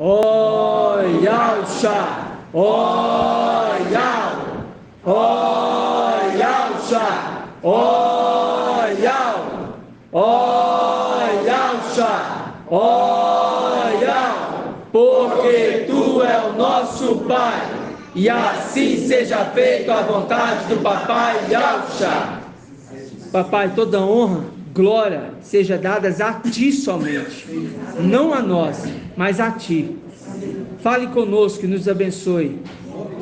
Oyalcha, Oyal, Oyalcha, Oyal, Oyalcha, Oyal, porque Tu é o nosso Pai, e assim seja feita a vontade do Papai Yalcha. Papai, toda honra, glória seja dadas a Ti somente, não a nós, mas a Ti. Fale conosco e nos abençoe.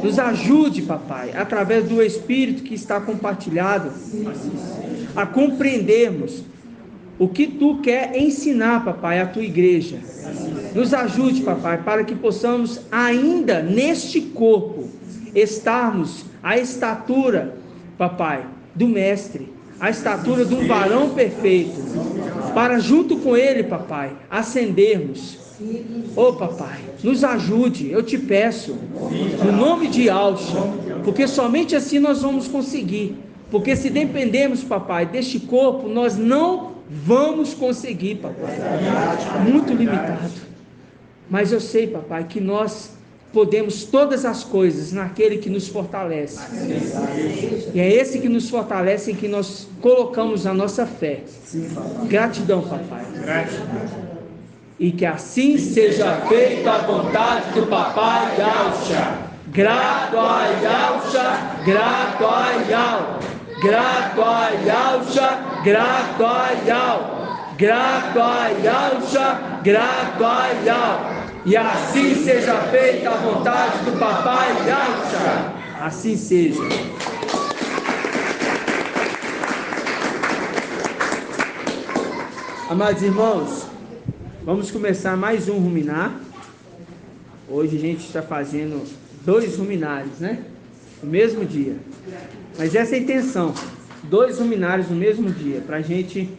Nos ajude, papai, através do Espírito que está compartilhado, a compreendermos o que Tu quer ensinar, papai, à Tua igreja. Nos ajude, papai, para que possamos ainda neste corpo estarmos à estatura, papai, do mestre, à estatura de um varão perfeito, para junto com ele, papai, ascendermos. Ô papai, nos ajude, eu te peço, no nome de Yalcha, porque somente assim nós vamos conseguir, porque se dependermos, papai, deste corpo, nós não vamos conseguir, papai, muito limitado, mas eu sei, papai, que nós podemos todas as coisas naquele que nos fortalece, e é esse que nos fortalece em que nós colocamos a nossa fé. Gratidão, papai. E que assim seja feita a vontade do Papai Yalcha. Grato a Yalcha, grato a Yal, grato a Yalcha, grato a Yal, grato a Yalcha, grato a Yal. E assim seja feita a vontade do Papai Yalcha. Assim seja. Amados irmãos, vamos começar mais um ruminar. Hoje a gente está fazendo 2 ruminários, né? No mesmo dia. Mas essa é a intenção, 2 ruminários no mesmo dia, para a gente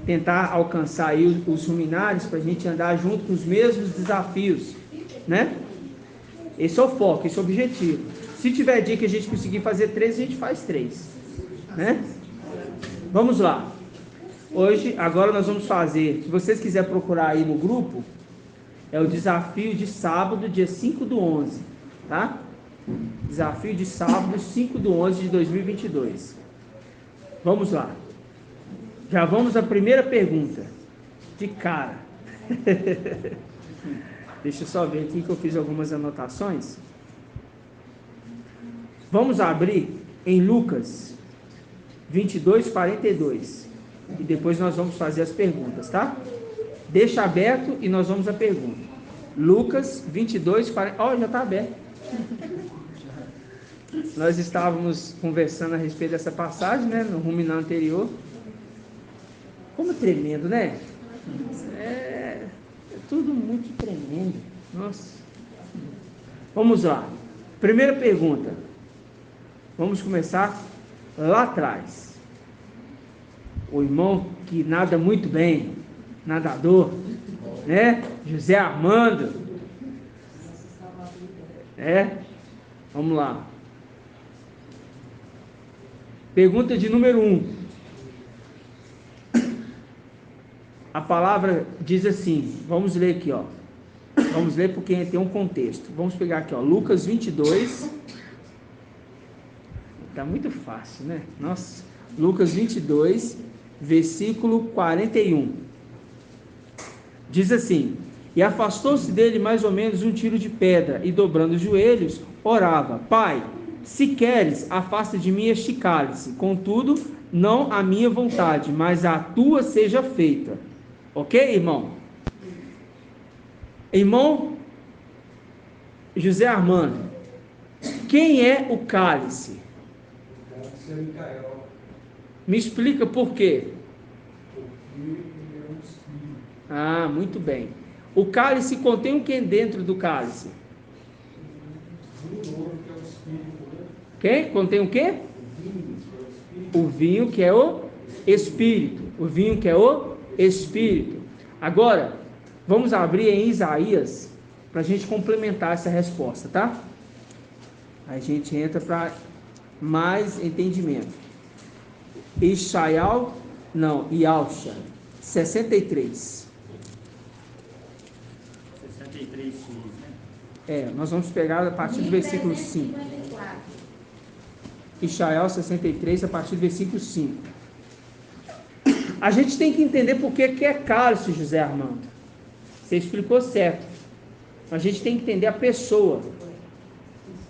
tentar alcançar aí os ruminários, para a gente andar junto com os mesmos desafios, né? Esse é o foco, esse é o objetivo. Se tiver dia que a gente conseguir fazer 3, a gente faz 3, né? Vamos lá. Hoje, agora nós vamos fazer, se vocês quiserem procurar aí no grupo, é o desafio de sábado, dia 5/11, tá? Desafio de sábado, 5/11 de 2022. Vamos lá. Já vamos à primeira pergunta, de cara. Deixa eu só ver aqui que eu fiz algumas anotações. Vamos abrir em Lucas 22:42. E depois nós vamos fazer as perguntas, tá? Deixa aberto e nós vamos à pergunta. Lucas 22:40. Ó, já está aberto. Nós estávamos conversando a respeito dessa passagem, né? No ruminar anterior. Como tremendo, né? É tudo muito tremendo. Nossa. Vamos lá. Primeira pergunta. Vamos começar lá atrás. O irmão que nada muito bem, nadador, né? José Armando. Vamos lá. Pergunta de número 1. A palavra diz assim, vamos ler aqui, ó. Vamos ler porque tem um contexto. Vamos pegar aqui, ó, Lucas 22. Tá muito fácil, né? Nossa. Lucas 22, versículo 41. Diz assim: e afastou-se dele mais ou menos um tiro de pedra, e dobrando os joelhos, orava: Pai, se queres, afasta de mim este cálice, contudo, não a minha vontade, mas a tua seja feita. Ok, irmão? Irmão José Armando, quem é o cálice? Me explica por quê. Ah, muito bem. O cálice contém o que dentro do cálice? Quem? Contém o quê? O vinho, que é o Espírito. O vinho, que é o Espírito. Agora, vamos abrir em Isaías, para a gente complementar essa resposta, tá? A gente entra para mais entendimento. Yalcha, 63. 63, né? Nós vamos pegar a partir do versículo 5. Isaías 63, a partir do versículo 5. A gente tem que entender por que é cálice, José Armando. Você explicou certo. A gente tem que entender a pessoa.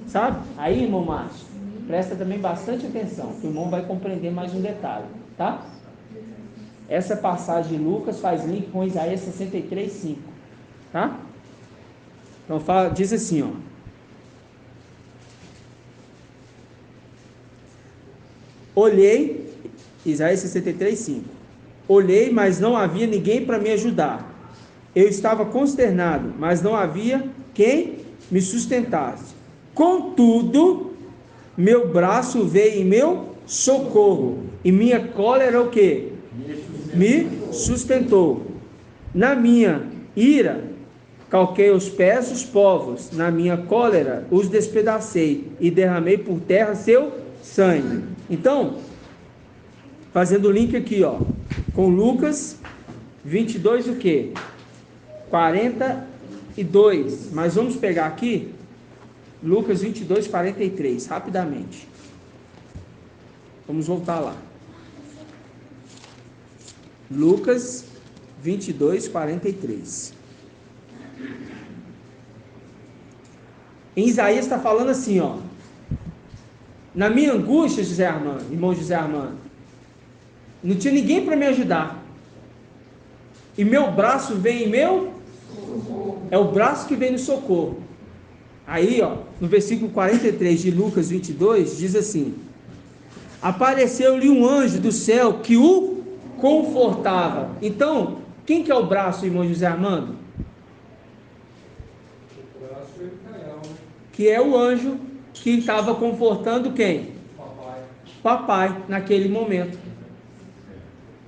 Sabe? Aí, irmão Márcio, presta também bastante atenção, que o irmão vai compreender mais um detalhe, tá? Essa passagem de Lucas faz link com Isaías 63, 5, tá? Então diz assim, ó. Olhei, Isaías 63, 5. Olhei, mas não havia ninguém para me ajudar. Eu estava consternado, mas não havia quem me sustentasse. Contudo, meu braço veio em meu socorro, e minha cólera o quê? Me sustentou. Na minha ira, calquei os pés dos povos, na minha cólera os despedacei, e derramei por terra seu sangue. Então, fazendo o link aqui, ó, com Lucas 22, o quê? 42. Mas vamos pegar aqui Lucas 22, 43, rapidamente. Vamos voltar lá. Lucas 22, 43. Em Isaías está falando assim, ó. Na minha angústia, José Armando, irmão José Armando, não tinha ninguém para me ajudar. E meu braço vem em meu... É o braço que vem no socorro. Aí, ó, no versículo 43 de Lucas 22, diz assim: apareceu-lhe um anjo do céu que o confortava. Então, quem que é o braço, irmão José Armando? O braço é Israel, né? Que é o anjo que estava confortando quem? Papai, naquele momento.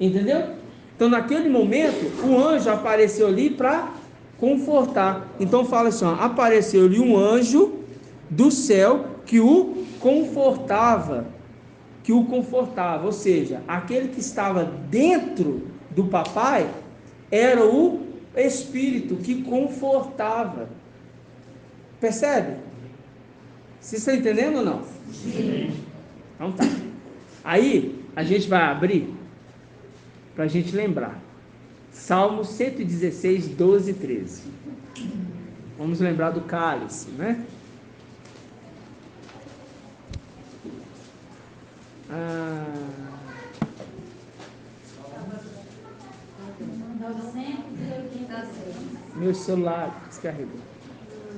Entendeu? Então, naquele momento, o anjo apareceu ali para confortar. Então, fala assim, ó, apareceu-lhe um anjo do céu que o confortava. Ou seja, aquele que estava dentro do papai era o Espírito que confortava. Percebe? Vocês estão entendendo ou não? Sim. Então tá. Aí a gente vai abrir para a gente lembrar. Salmo 116, 12 e 13. Vamos lembrar do cálice, né? Meu celular descarregou.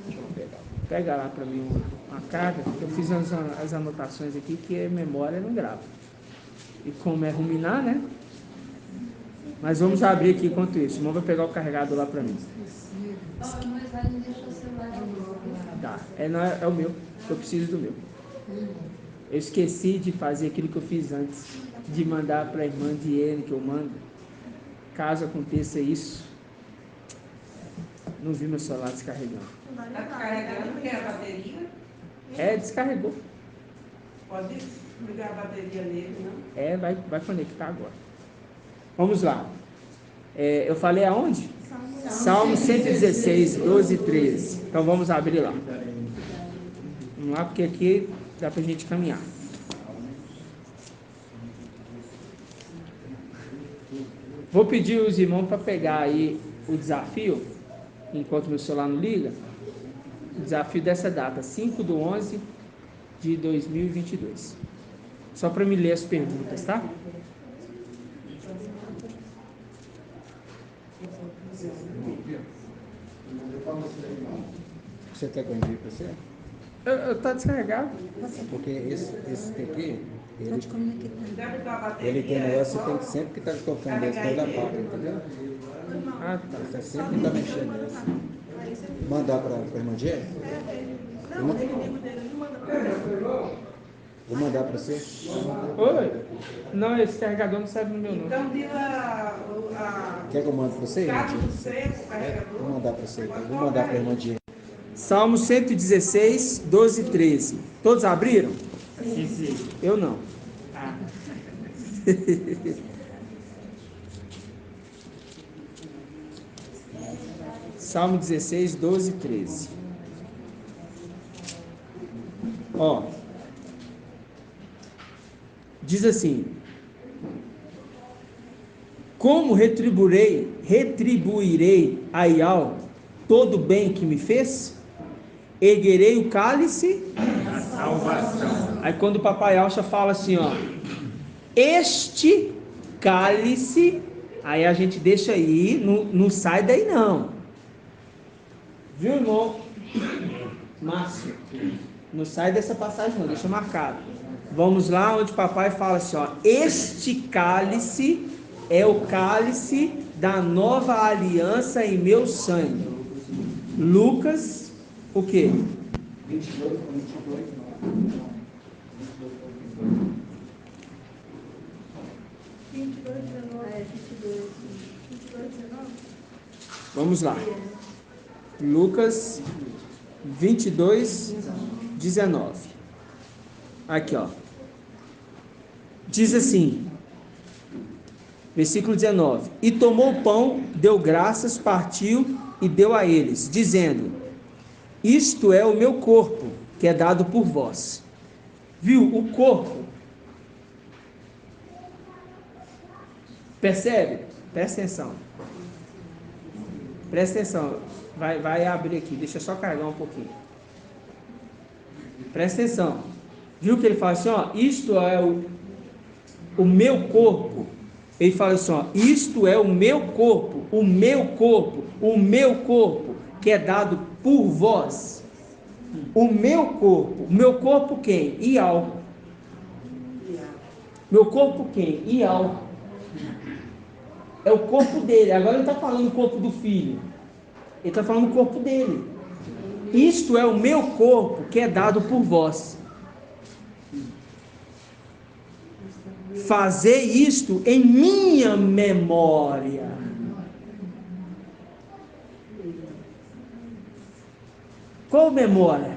Deixa eu pegar. Pega lá para mim uma carga. Eu fiz as anotações aqui que a memória não grava. E como é ruminar, né? Mas vamos abrir aqui enquanto isso. O irmão vai pegar o carregado lá para mim. Tá. É o meu. Eu preciso do meu. Eu esqueci de fazer aquilo que eu fiz antes. De mandar para a irmã Diene, que eu mando. Caso aconteça isso. Não vi meu celular descarregando. Está descarregando, que é a bateria? Descarregou. Pode ligar a bateria nele, não? Vai conectar agora. Vamos lá. Eu falei aonde? Salmo 116, 12 e 13. Então vamos abrir lá. Vamos lá, porque aqui dá para a gente caminhar. Vou pedir os irmãos para pegar aí o desafio, enquanto meu celular não liga. O desafio dessa data, 5/11 de 2022. Só para me ler as perguntas, tá? Você quer que eu envie para você? Tá descarregado. Porque esse aqui, ele Deve dar a bateria. tem negócio, você tem que sempre que estar colocando dentro da pata, entendeu? Ah, tá. Você sempre que está mexendo nessa. Mandar para a irmã Diego? Vou mandar para você. Oi? Não, esse carregador não serve no meu não. Então, diga Quer que eu mande para você, irmã cabo Diego? do seco, carregador. Vou mandar para você. Vou mandar para a irmã Diego. Salmo 116, 12 e 13. Todos abriram? Sim. Eu não. Salmo 16, 12 e 13. Ó, diz assim: como retribuirei a Ial todo o bem que me fez? Erguerei o cálice A salvação. Aí quando o papai Alcha fala assim, ó, este cálice, aí a gente deixa aí, não sai daí não. Viu, irmão? Márcio, não sai dessa passagem não, deixa marcado. Vamos lá onde o papai fala assim, ó, este cálice é o cálice da nova aliança em meu sangue. Lucas, o quê? 22. Vamos lá. Lucas 22, 19. Aqui, ó. Diz assim, versículo 19: e tomou o pão, deu graças, partiu e deu a eles, dizendo: isto é o meu corpo, que é dado por vós. Viu? O corpo. Percebe? Presta atenção. Presta atenção. Vai abrir aqui. Deixa eu só carregar um pouquinho. Presta atenção. Viu que ele fala assim, ó, isto é o meu corpo. Ele fala assim, ó, isto é o meu corpo, o meu corpo, o meu corpo, que é dado por vós. O meu corpo quem? Ial. Meu corpo quem? Ial. É o corpo dele. Agora ele está falando do corpo do filho. Ele está falando do corpo dele. Isto é o meu corpo que é dado por vós. Fazei isto em minha memória. Qual memória?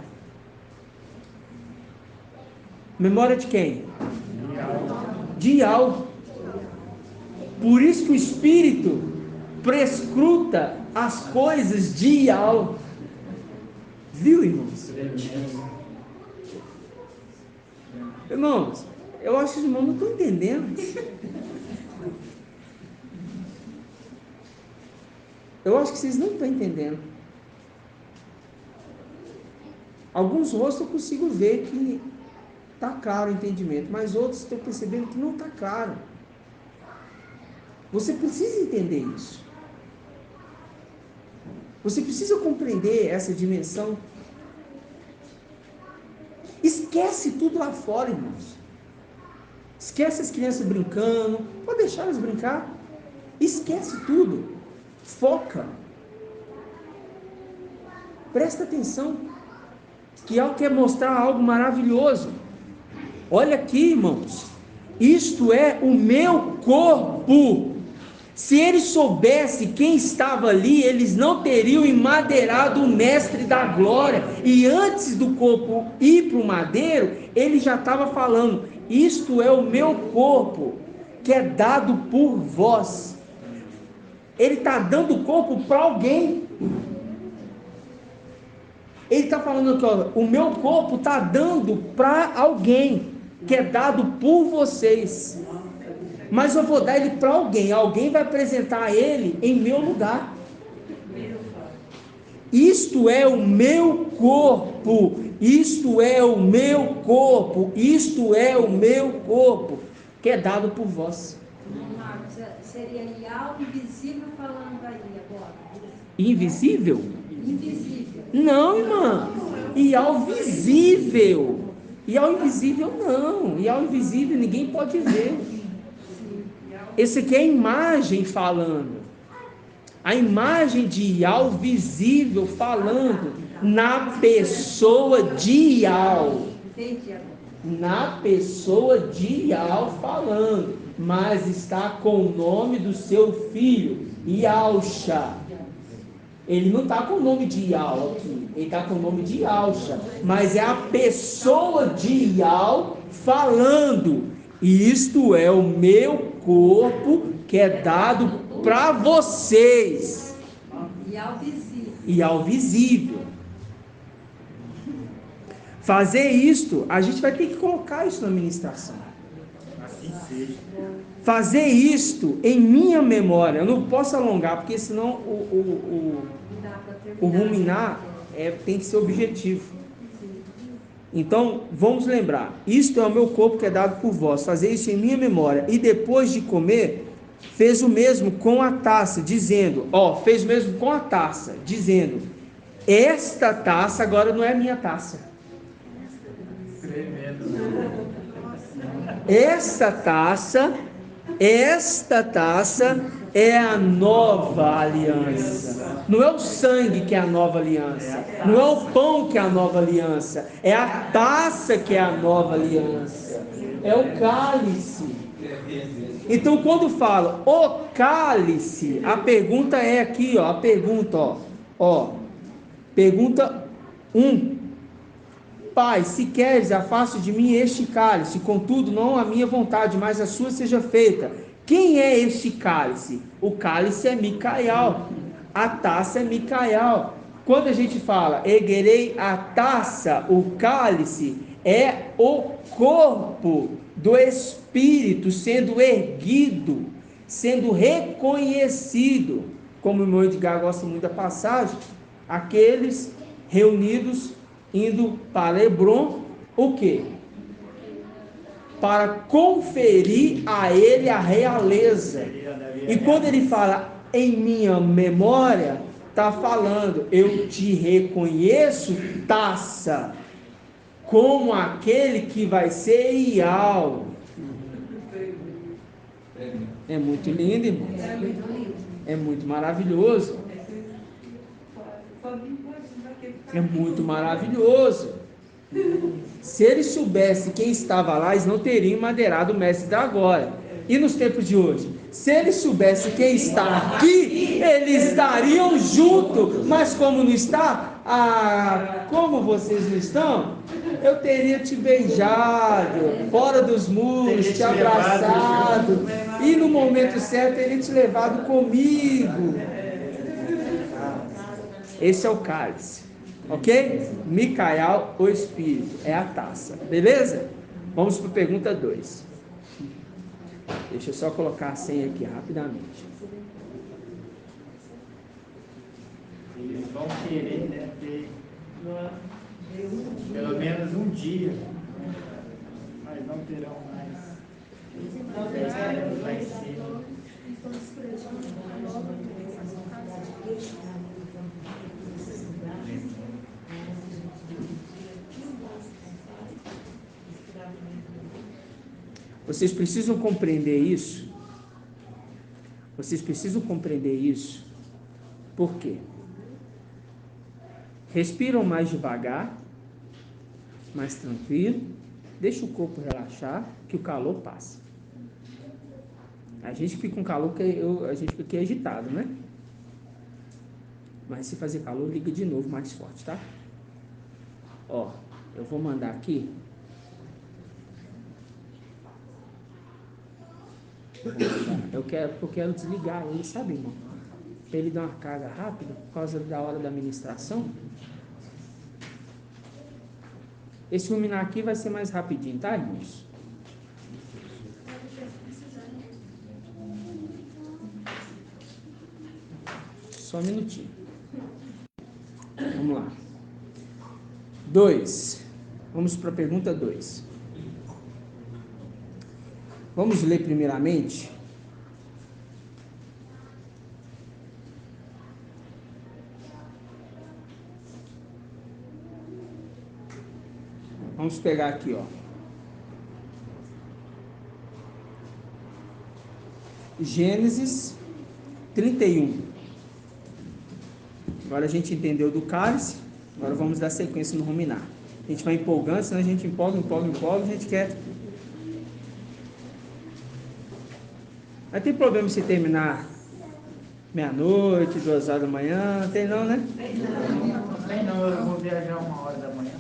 Memória de quem? De Ial. Por isso que o Espírito prescruta as coisas de Ial. Viu, irmãos? Irmãos, eu acho que os irmãos não estão entendendo. Eu acho que vocês não estão entendendo. Alguns rostos eu consigo ver que está claro o entendimento, mas outros estou percebendo que não está claro. Você precisa entender isso. Você precisa compreender essa dimensão. Esquece tudo lá fora, irmãos. Esquece as crianças brincando. Pode deixar elas brincar. Esquece tudo. Foca. Presta atenção. Que Ial quer mostrar algo maravilhoso. Olha aqui, irmãos. Isto é o meu corpo. Se eles soubessem quem estava ali, eles não teriam emadeirado o mestre da glória. E antes do corpo ir para o madeiro, ele já estava falando: isto é o meu corpo, que é dado por vós. Ele está dando o corpo para alguém. Ele está falando aqui, ó, o meu corpo está dando para alguém, que é dado por vocês. Mas eu vou dar ele para alguém. Alguém vai apresentar ele em meu lugar. Isto é o meu corpo. Isto é o meu corpo. Isto é o meu corpo, que é dado por vós. Marcos, seria Ial invisível falando aí agora. Invisível? Invisível. Não, irmã. Ial visível. Ial invisível não. Ial invisível ninguém pode ver. Esse aqui é a imagem falando. A imagem de Ial visível falando na pessoa de Ial. Entendi agora. Na pessoa de Ial falando. Mas está com o nome do seu filho, Ialcha. Ele não está com o nome de Ial aqui. Ele está com o nome de Ialcha. Mas é a pessoa de Ial falando. Isto é o meu corpo que é dado para vocês. E ao visível. E ao visível. Fazer isto, a gente vai ter que colocar isso na ministração. Assim seja. Fazer isto em minha memória. Eu não posso alongar, porque senão o ruminar tem que ser objetivo. Então, vamos lembrar. Isto é o meu corpo que é dado por vós. Fazer isso em minha memória. E depois de comer, fez o mesmo com a taça, dizendo... fez o mesmo com a taça, dizendo... Esta taça agora não é minha taça. Esta taça é a nova aliança. Não é o sangue que é a nova aliança. Não é o pão que é a nova aliança. É a taça que é a nova aliança. É o cálice. Então, quando fala o cálice, a pergunta é aqui, a pergunta, pergunta 1. Pai, se queres, afaste de mim este cálice, contudo, não a minha vontade, mas a sua seja feita. Quem é este cálice? O cálice é Micael, a taça é Micael. Quando a gente fala, erguerei a taça, o cálice, é o corpo do Espírito sendo erguido, sendo reconhecido. Como o irmão Edgar gosta muito da passagem, aqueles reunidos indo para Hebron, o quê? Para conferir a ele a realeza. E quando ele fala em minha memória, está falando, eu te reconheço, taça, como aquele que vai ser Ial. É muito lindo, irmão. É muito maravilhoso. É muito maravilhoso. Se eles soubessem quem estava lá, eles não teriam madeirado o mestre da glória. E nos tempos de hoje, se eles soubessem quem está aqui, eles estariam juntos. Mas como não está, como vocês não estão, eu teria te beijado fora dos muros, te abraçado, e no momento certo teria te levado comigo. Esse é o cálice, ok? Micael, o Espírito, é a taça, beleza? Vamos para a pergunta 2. Deixa eu só colocar a senha aqui rapidamente. Eles vão querer, né, ter pelo menos um dia, mas não terão mais. Vai ser. Vocês precisam compreender isso. Vocês precisam compreender isso. Por quê? Respiram mais devagar, mais tranquilo. Deixa o corpo relaxar, que o calor passa. A gente fica com calor, a gente fica aqui agitado, né? Mas se fazer calor, liga de novo mais forte, tá? Eu vou mandar aqui. Eu quero desligar ele, sabe, irmão? Para ele dar uma carga rápida, por causa da hora da administração. Esse ruminar aqui vai ser mais rapidinho, tá, irmãos? Só um minutinho. Vamos lá. 2. Vamos para a pergunta 2. Vamos ler primeiramente. Vamos pegar aqui, Gênesis 31. Agora a gente entendeu do cálice, agora vamos dar sequência no ruminar. A gente vai empolgando, senão a gente empolga, a gente quer. Mas tem problema se terminar meia-noite, 2 horas da manhã, tem não, né? Tem não, eu vou viajar 1h da manhã.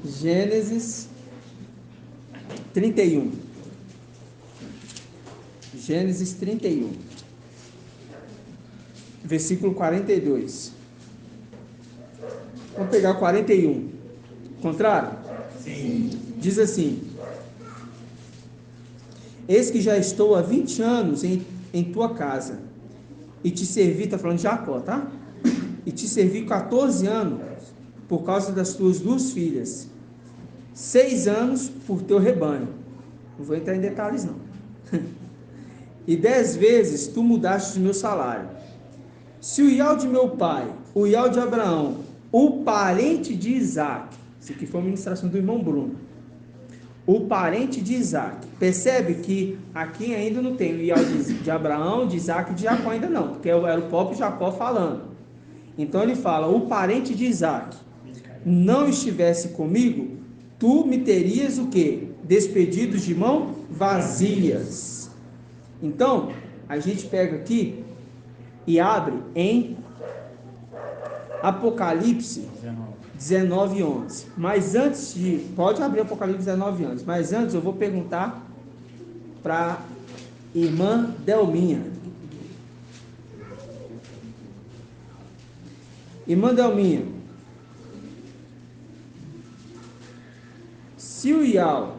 Gênesis 31. Gênesis 31, versículo 42. Vamos pegar o 41. Contrário? Sim. Diz assim: eis que já estou há 20 anos em tua casa, e te servi, está falando de Jacó, tá? E te servi 14 anos por causa das tuas 2 filhas, 6 anos por teu rebanho. Não vou entrar em detalhes não. E 10 vezes tu mudaste o meu salário. Se o Ial de meu pai, o Ial de Abraão, o parente de Isaac, isso aqui foi uma ministração do irmão Bruno, o parente de Isaac, percebe que aqui ainda não tem o Ial de Abraão, de Isaac e de Jacó ainda não, porque era o próprio Jacó falando. Então ele fala, o parente de Isaac não estivesse comigo, tu me terias o quê? Despedido de mão vazias. Então, a gente pega aqui e abre em Apocalipse 19:11. Mas antes de... Pode abrir Apocalipse 19:11. Mas antes eu vou perguntar para irmã Delminha. Irmã Delminha, se o Ial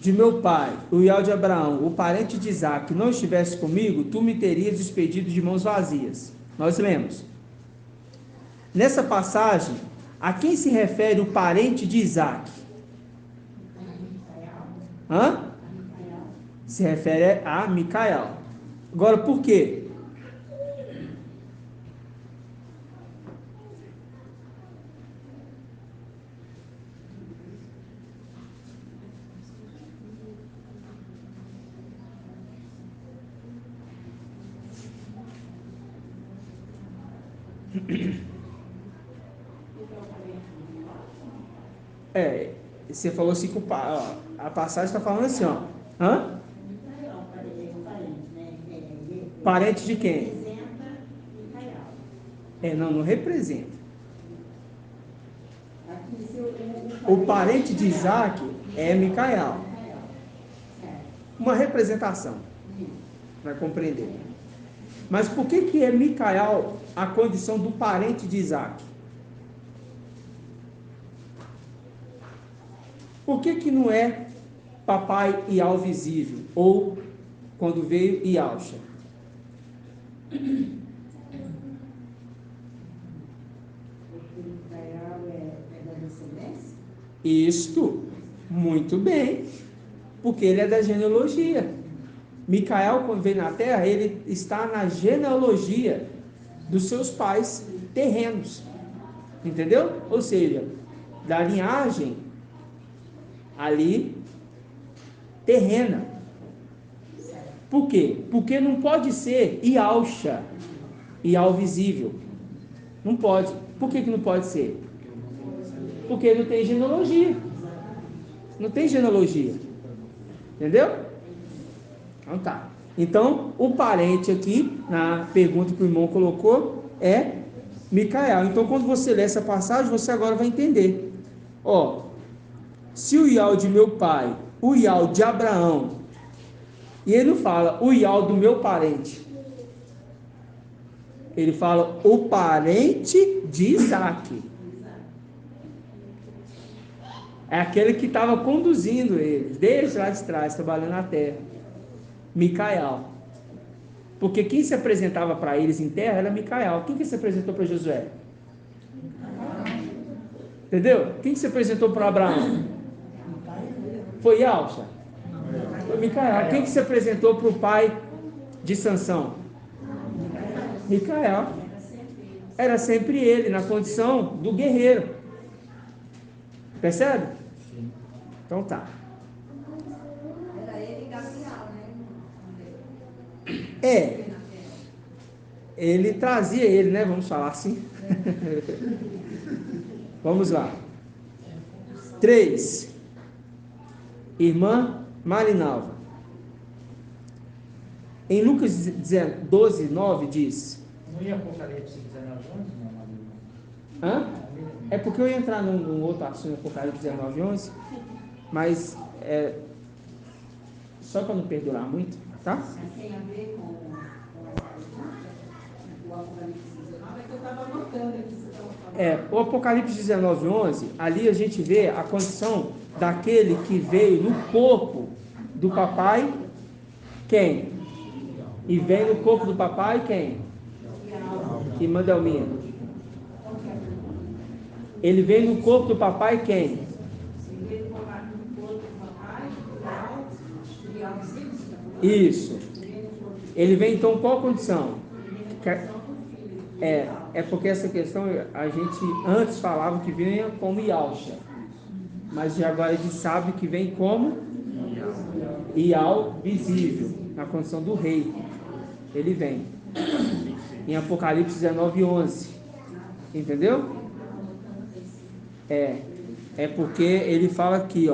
de meu pai, o Ial de Abraão, o parente de Isaac, não estivesse comigo, tu me terias despedido de mãos vazias. Nós lemos. Nessa passagem, a quem se refere o parente de Isaac? Hã? Se refere a Micael. Agora, por quê? Você falou assim que a passagem está falando assim, ó. Hã? Parente de quem? Não representa. O parente de Isaac é Micael. Uma representação. Vai compreender. Mas por que é Micael a condição do parente de Isaac? Por que não é papai Ial visível? Ou quando veio Ialcha? Isto, muito bem, porque ele é da genealogia. Micael, quando veio na terra, ele está na genealogia dos seus pais terrenos, entendeu? Ou seja, da linhagem ali terrena. Por quê? Porque não pode ser Ialcha, Ial visível. Não pode. Por que não pode ser? Porque não tem genealogia. Não tem genealogia. Entendeu? Então tá. Então, o parente aqui, na pergunta que o irmão colocou, é Micael. Então, quando você lê essa passagem, você agora vai entender. Ó, se o Ial de meu pai, o Ial de Abraão, e ele não fala o Ial do meu parente, ele fala o parente de Isaac. É aquele que estava conduzindo eles, desde lá de trás, trabalhando na terra. Micael. Porque quem se apresentava para eles em terra era Micael. Quem que se apresentou para Josué? Entendeu? Quem que se apresentou para Abraão? Foi Ialcha? Foi Micael. Quem que se apresentou para o pai de Sansão? Micael. Era sempre ele, na condição do guerreiro. Percebe? Então tá. Era ele e Gabriel, né? Ele trazia ele, né? Vamos falar assim. Vamos lá. 3. Irmã Marinalva. Em Lucas 12:9 diz... Não ia Apocalipse 19:11, não? Hã? É porque eu ia entrar num outro assunto, Apocalipse 19:11, mas só para não perdurar muito. Tá? Tem a ver com o Apocalipse 19, é que eu estava anotando aqui que você estava falando. O Apocalipse 19:11, ali a gente vê a condição daquele que veio no corpo do papai, quem? E vem no corpo do papai, quem? E Mandelminha. Ele vem no corpo do papai, quem? Isso. Ele vem então qual condição? É porque essa questão a gente antes falava que vinha como Yalcha, mas agora a gente sabe que vem como Ial visível, na condição do rei. Ele vem em Apocalipse 19:11, entendeu? É porque ele fala aqui,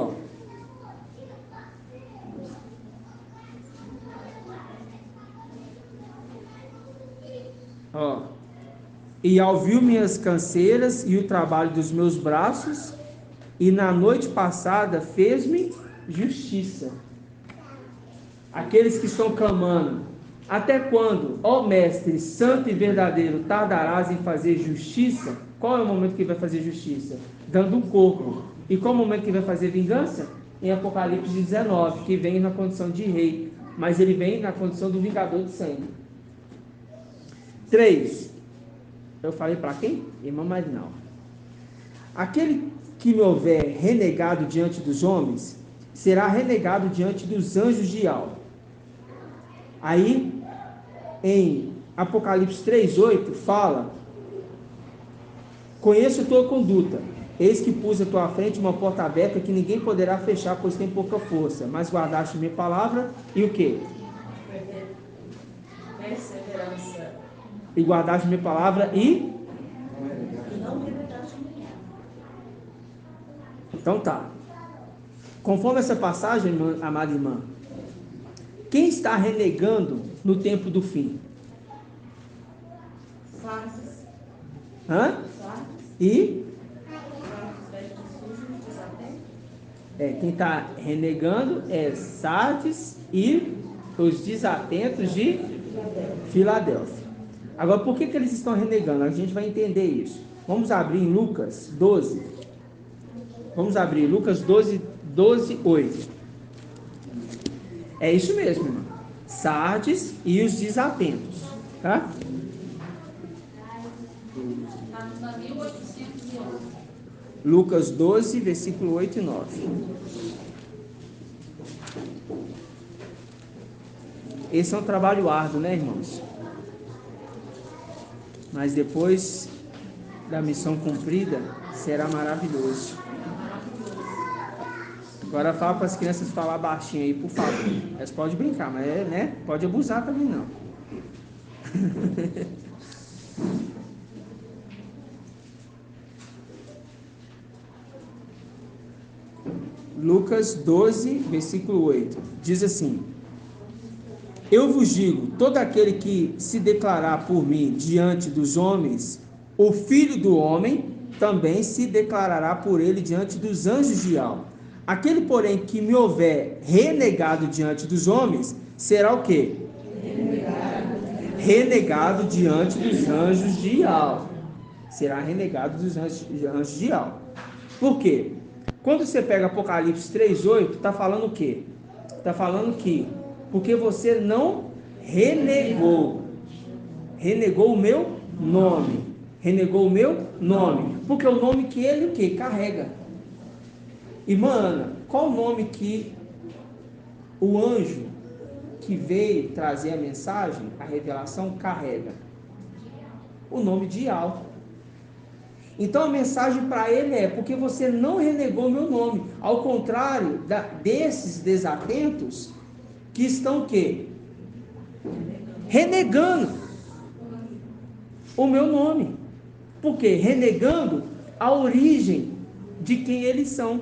e ouviu minhas canseiras e o trabalho dos meus braços, e na noite passada fez-me justiça. Aqueles que estão clamando: até quando, ó mestre, santo e verdadeiro, tardarás em fazer justiça? Qual é o momento que vai fazer justiça? Dando um corpo. E qual é o momento que vai fazer vingança? Em Apocalipse 19, que vem na condição de rei, mas ele vem na condição do vingador de sangue. 3. Eu falei para quem? Irmã Marinal. Aquele que me houver renegado diante dos homens, será renegado diante dos anjos de Ial. Aí, em Apocalipse 3:8, fala: conheço tua conduta, eis que pus à tua frente uma porta aberta que ninguém poderá fechar, pois tem pouca força, mas guardaste minha palavra, e o quê? Perseverança. E guardaste minha palavra e... Não renegaste minha. Então tá. Conforme essa passagem, amada irmã, quem está renegando no tempo do fim? Sardes. Hã? Sardes. E? Vestes sujos, desatentos. Quem está renegando é Sardes e os desatentos de Filadélfia. Agora, por que eles estão renegando? A gente vai entender isso. Vamos abrir em Lucas 12. Vamos abrir Lucas 12:8. É isso mesmo, irmão. Sardes e os desatentos. Tá? Na 1811. Lucas 12, versículo 8 e 9. Esse é um trabalho árduo, né, irmãos? Mas depois da missão cumprida, será maravilhoso. Agora fala para as crianças falar baixinho aí, por favor. Elas podem brincar, mas né? Pode abusar também não. Lucas 12, versículo 8. Diz assim: eu vos digo, todo aquele que se declarar por mim diante dos homens, o Filho do Homem também se declarará por ele diante dos anjos de Ial. Aquele, porém, que me houver renegado diante dos homens, será o quê? Renegado diante dos anjos de Ial. Será renegado dos anjos de Ial. Por quê? Quando você pega Apocalipse 3:8, está falando o quê? Está falando que porque você não renegou o meu nome, renegou o meu nome, porque o nome que ele o quê? Carrega. Irmã Ana, qual o nome que o anjo que veio trazer a mensagem, a revelação, carrega? O nome de Ial. Então a mensagem para ele é: porque você não renegou meu nome, ao contrário desses desatentos que estão o quê? Renegando o meu nome. Por quê? Renegando a origem de quem eles são.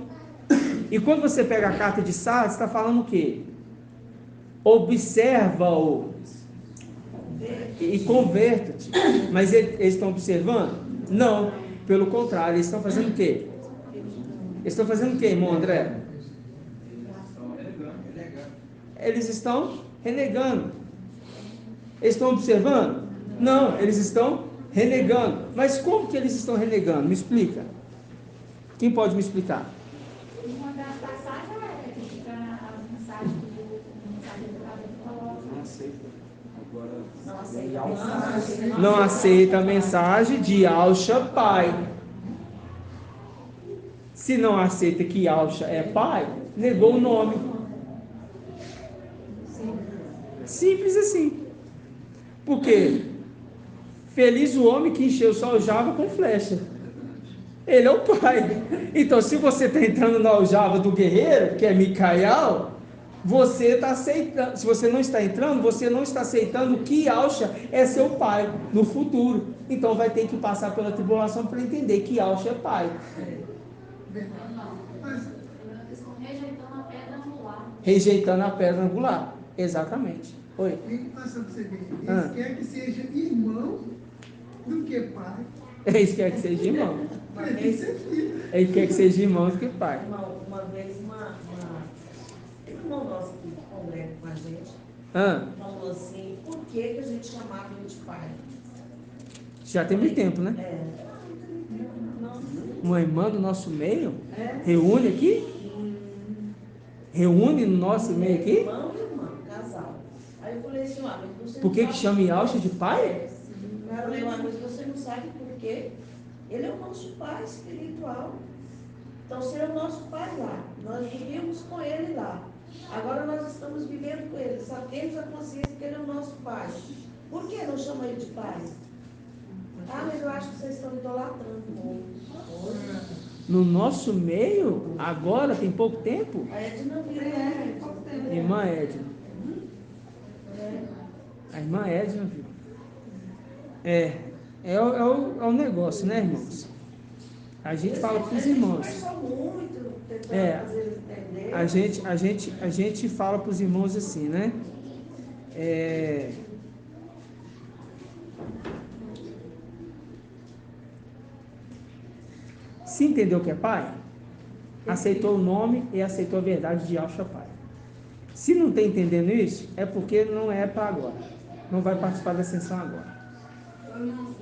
E quando você pega a carta de Sardes, está falando o quê? Observa-o e converta-te. Mas eles estão observando? Não, pelo contrário, eles estão fazendo o quê? Eles estão fazendo o quê, irmão André? Eles estão renegando. Eles estão observando? Não, eles estão renegando. Mas como que eles estão renegando? Me explica. Quem pode me explicar? Uma das passagens é que fica as mensagens do cabelo coloca. Não aceita a mensagem de Yahshua Pai. Se não aceita que Yahshua é Pai, negou o nome. Simples assim. Por quê? Feliz o homem que encheu sua aljava com flecha. Ele é o Pai. Então, se você está entrando na aljava do guerreiro, que é Micael, você está aceitando. Se você não está entrando, você não está aceitando que Yahshua é seu Pai no futuro. Então, vai ter que passar pela tribulação para entender que Yahshua é Pai. Rejeitando a pedra angular. Rejeitando a pedra angular. Exatamente. Oi. Eles querem que seja irmão do que pai. Eles querem que seja irmão. Ele quer que seja irmão do que pai. Uma vez, um irmão nosso que congrega com a gente, falou assim, por que a gente chamava ele de pai? Já tem muito tempo, né? Uma irmã do nosso meio reúne aqui? Reúne no nosso meio aqui? Irmão e irmã, casal. Aí eu falei assim, mas você Por que chama Yahshua de pai? Eu falei, mas você não sabe por quê? Ele é o nosso pai espiritual. Então, se é o nosso pai lá, nós vivíamos com ele lá. Agora nós estamos vivendo com ele. Só temos a consciência que ele é o nosso pai. Por que não chama ele de pai? Ah, mas eu acho que vocês estão idolatrando o outro. No nosso meio, agora, tem pouco tempo? A Edna viu, Irmã Edna. A irmã Edna viu. É o negócio, né, irmãos? A gente fala para os irmãos. A gente fala para os irmãos assim, né? Se entendeu o que é pai, aceitou o nome e aceitou a verdade de Yahshua Pai. Se não está entendendo isso, é porque não é para agora. Não vai participar da ascensão agora.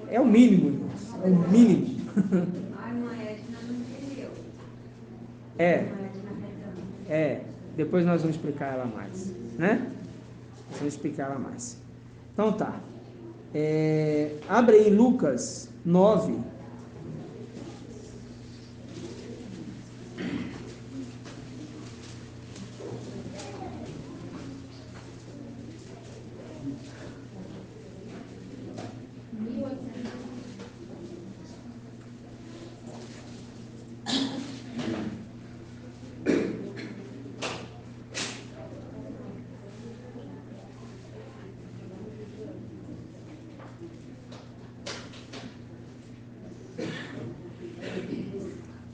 É o mínimo, irmãos. É o mínimo. A irmã Edna não entendeu. Depois nós vamos explicar ela mais, né? Nós vamos explicar ela mais. Então tá. Abre aí Lucas 9.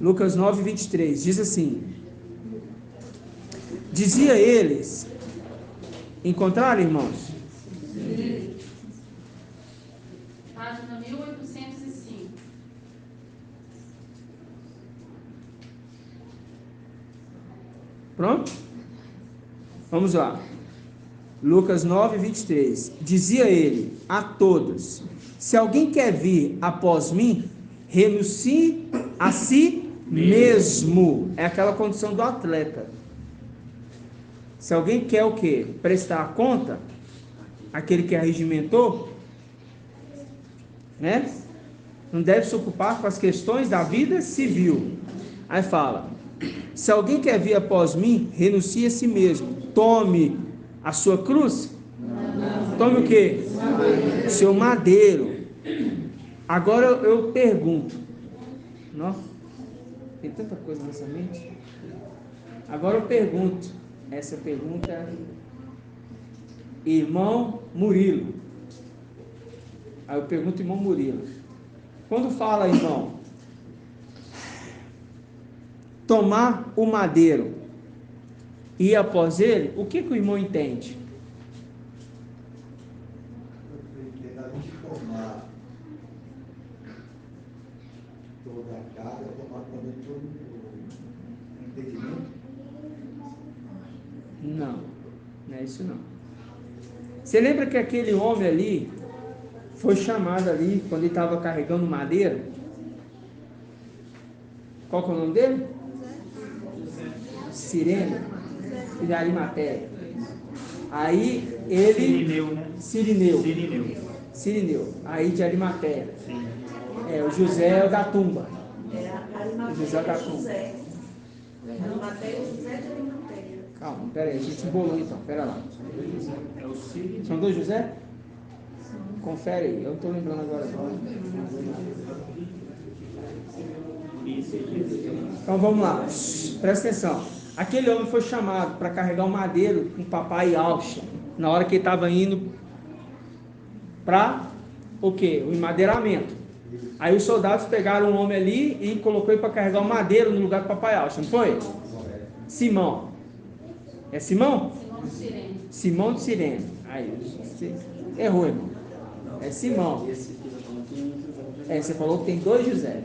Lucas 9, 23, diz assim: dizia eles, encontraram, irmãos? Sim. Página 1805. Pronto? Vamos lá. Lucas 9, 23. Dizia ele a todos: se alguém quer vir após mim, renuncie a si mesmo. É aquela condição do atleta. Se alguém quer o quê? Prestar conta, aquele que arregimentou, né? Não deve se ocupar com as questões da vida civil. Aí fala: se alguém quer vir após mim, renuncie a si mesmo. Tome a sua cruz. Tome o quê? Seu madeiro. Agora eu pergunto. Nossa, tem tanta coisa nessa mente. Agora eu pergunto. Essa pergunta é irmão Murilo. Aí eu pergunto, irmão Murilo, quando fala, irmão, tomar o madeiro e ir após ele, o que o irmão entende? A gente tomar toda a carga, tomar também todo o entendimento. Não, não é isso não. Você lembra que aquele homem ali foi chamado ali quando ele estava carregando madeira? Qual que é o nome dele? Cirene de Arimateia. Aí ele... Sirineu. Aí de Arimateia. O José é o da tumba. O José é da tumba. Arimateia, José de Arimateia. Calma, pera aí, a gente embolou então, pera lá. São dois José? Confere aí, eu não estou lembrando agora. Então vamos lá, presta atenção. Aquele homem foi chamado para carregar o madeiro com o papai Alcha, na hora que ele estava indo para o quê? O enmadeiramento. Aí os soldados pegaram um homem ali e colocou ele para carregar o madeiro no lugar do papai Alcha, não foi? Simão. É Simão? Simão de Cirene. Simão de Cirene. Aí, você errou, irmão. É Simão. Você falou que tem dois José.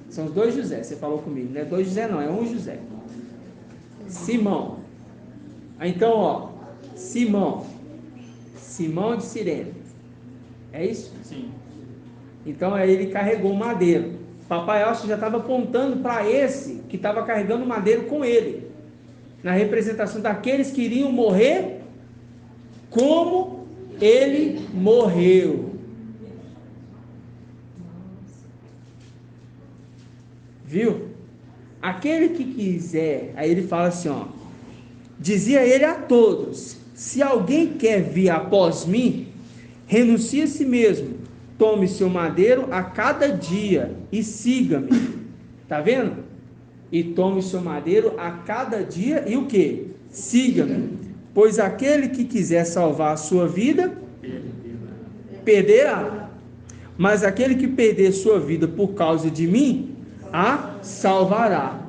São os dois José, você falou comigo. Não é dois José não, é um José. Simão. Então, ó. Simão de Cirene. É isso? Sim. Então, aí ele carregou o madeiro. Papai Alcha já estava apontando para esse que estava carregando o madeiro com ele. Na representação daqueles que iriam morrer como ele morreu. Viu? Aquele que quiser, aí ele fala assim, ó. Dizia ele a todos: se alguém quer vir após mim, renuncie a si mesmo, tome seu madeiro a cada dia e siga-me. Tá vendo? E tome seu madeiro a cada dia e o que? Siga-me. Pois aquele que quiser salvar a sua vida, perderá. Mas aquele que perder sua vida por causa de mim, a salvará.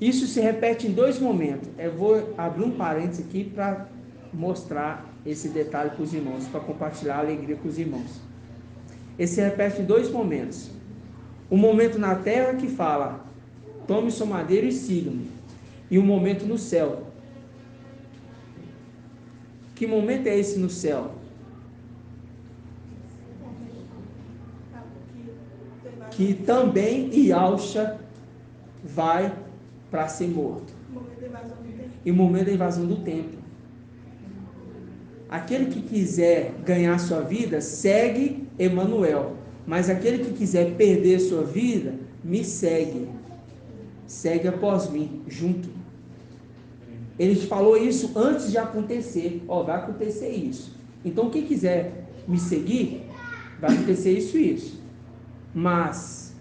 Isso se repete em dois momentos. Eu vou abrir um parênteses aqui para mostrar esse detalhe com os irmãos, para compartilhar a alegria com os irmãos. Esse se repete em dois momentos. Um momento na terra que fala: tome seu madeiro e siga-me. E um momento no céu. Que momento é esse no céu? Que também Ialcha vai para ser morto. E o momento da invasão do templo. Aquele que quiser ganhar sua vida, segue Emanuel. Mas aquele que quiser perder sua vida, me segue. Segue após mim, junto. Ele falou isso antes de acontecer. Vai acontecer isso. Então quem quiser me seguir, vai acontecer isso e isso. Mas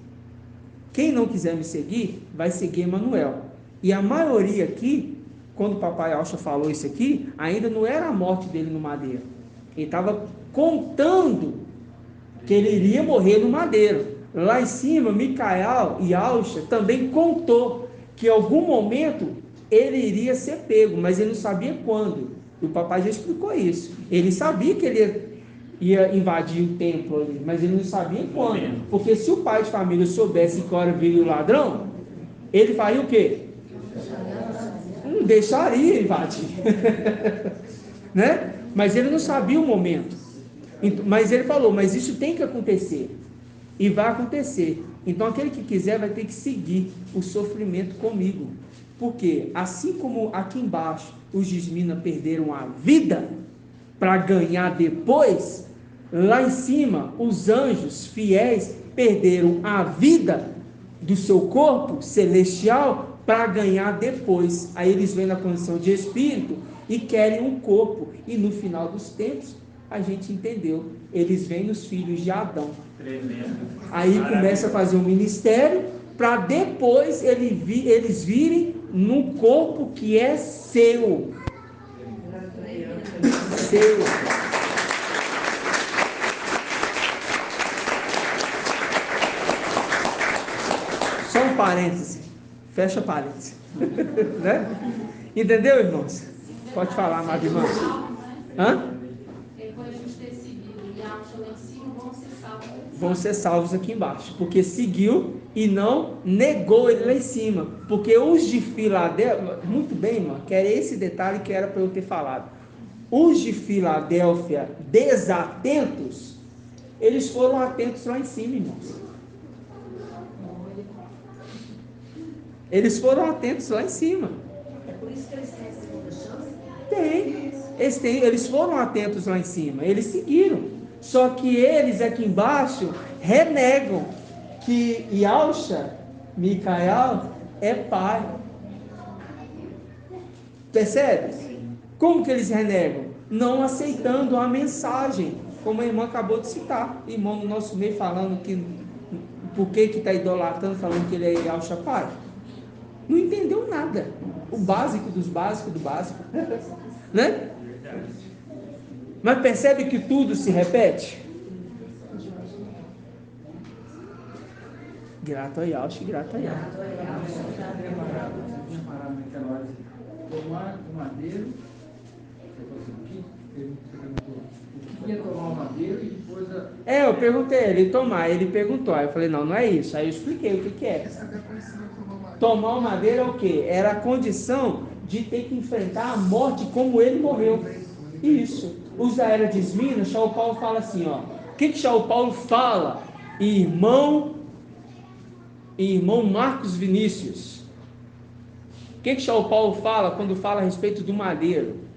quem não quiser me seguir, vai seguir Emanuel. E a maioria aqui, quando o papai Alcha falou isso aqui, ainda não era a morte dele no madeiro. Ele estava contando que ele iria morrer no madeiro. Lá em cima, Micael e Alcha também contou que em algum momento ele iria ser pego, mas ele não sabia quando. E o papai já explicou isso. Ele sabia que ele ia invadir o templo ali, mas ele não sabia quando. Porque se o pai de família soubesse que hora viria o ladrão, ele faria o quê? Não deixaria invadir. Né? Mas ele não sabia o momento. Mas ele falou, mas isso tem que acontecer. E vai acontecer. Então aquele que quiser vai ter que seguir o sofrimento comigo. Porque assim como aqui embaixo os de Minas perderam a vida para ganhar depois, lá em cima os anjos fiéis perderam a vida do seu corpo celestial para ganhar depois. Aí eles vêm na condição de espírito e querem um corpo. E no final dos tempos a gente entendeu, eles vêm nos filhos de Adão. Tremendo. Aí começa a fazer um ministério para depois eles virem num corpo que é seu. Seu. Só um parêntese. Fecha parêntese. Né? Entendeu, irmãos? Pode falar, amado irmão. Hã? Depois de ter seguido e Alcha lá em cima, vão ser salvos aqui embaixo, porque seguiu e não negou ele lá em cima, porque os de Filadélfia, muito bem, irmão, que era esse detalhe que era para eu ter falado, os de Filadélfia desatentos, eles foram atentos lá em cima, irmãos. Eles foram atentos lá em cima. É por isso que eles têm essa segunda chance? Eles foram atentos lá em cima, eles seguiram. Só que eles aqui embaixo renegam que Yahusha, Micael, é pai. Percebe? Como que eles renegam? Não aceitando a mensagem, como a irmã acabou de citar. Irmão no nosso meio falando que por que está idolatrando, falando que ele é Yahusha pai. Não entendeu nada. O básico dos básicos do básico. Né? Mas percebe que tudo se repete? Grato a Yahusha, grato a Yahusha. Tomar o madeiro, o que é tomar o madeiro e depois eu perguntei ele tomar, ele perguntou, aí eu falei, não é isso, aí eu expliquei o que é. Tomar o madeiro é o que? Era a condição de ter que enfrentar a morte como ele morreu. Isso. Os da era de Esmina, Shaul Paulo fala assim, ó. O que Shaul Paulo fala? Irmão Marcos Vinícius. O que Shaul Paulo fala quando fala a respeito do madeiro?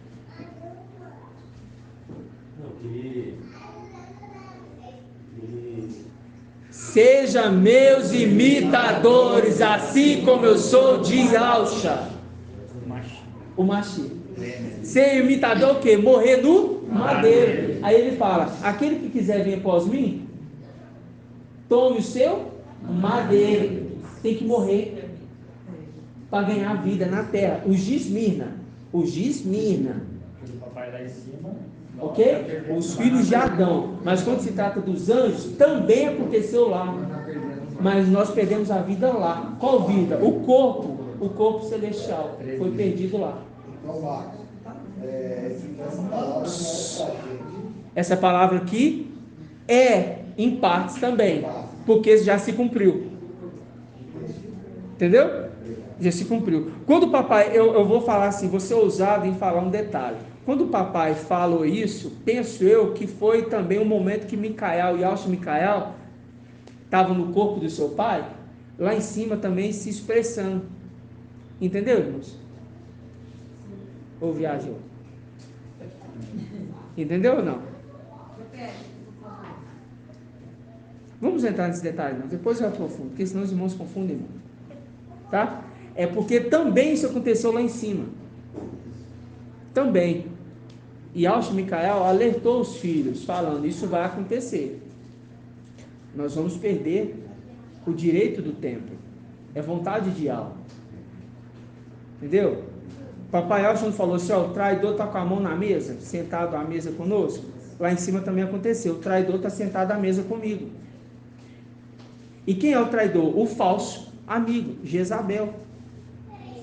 Seja meus imitadores, assim como eu sou de Yahusha. O Mashiach. Ser imitador o quê? Morrer no madeiro. Aí ele fala, aquele que quiser vir após mim, tome o seu madeiro. Tem que morrer para ganhar vida na terra. O Gismina. O papai lá em cima. Ok? Os filhos de Adão. Mas quando se trata dos anjos, também aconteceu lá. Mas nós perdemos a vida lá. Qual vida? O corpo celestial. Foi perdido lá. Então, Marcos, essa palavra aqui é em partes também. Porque já se cumpriu. Entendeu? Já se cumpriu. Quando o papai, eu vou falar assim, vou ser ousado em falar um detalhe. Quando o papai falou isso, penso eu que foi também um momento que Yahusha Micael estava no corpo do seu pai, lá em cima também se expressando. Entendeu, irmãos? Ou viajou? Entendeu ou não? Vamos entrar nesse detalhe, não. Depois eu aprofundo, porque senão os irmãos confundem muito. Tá? É porque também isso aconteceu lá em cima. Também. E Yahusha Micael alertou os filhos, falando, isso vai acontecer. Nós vamos perder o direito do templo. É vontade de Yahweh. Entendeu? Papai Yahusha não falou assim, ó, o traidor está com a mão na mesa, sentado à mesa conosco. Lá em cima também aconteceu. O traidor está sentado à mesa comigo. E quem é o traidor? O falso amigo, Jezabel.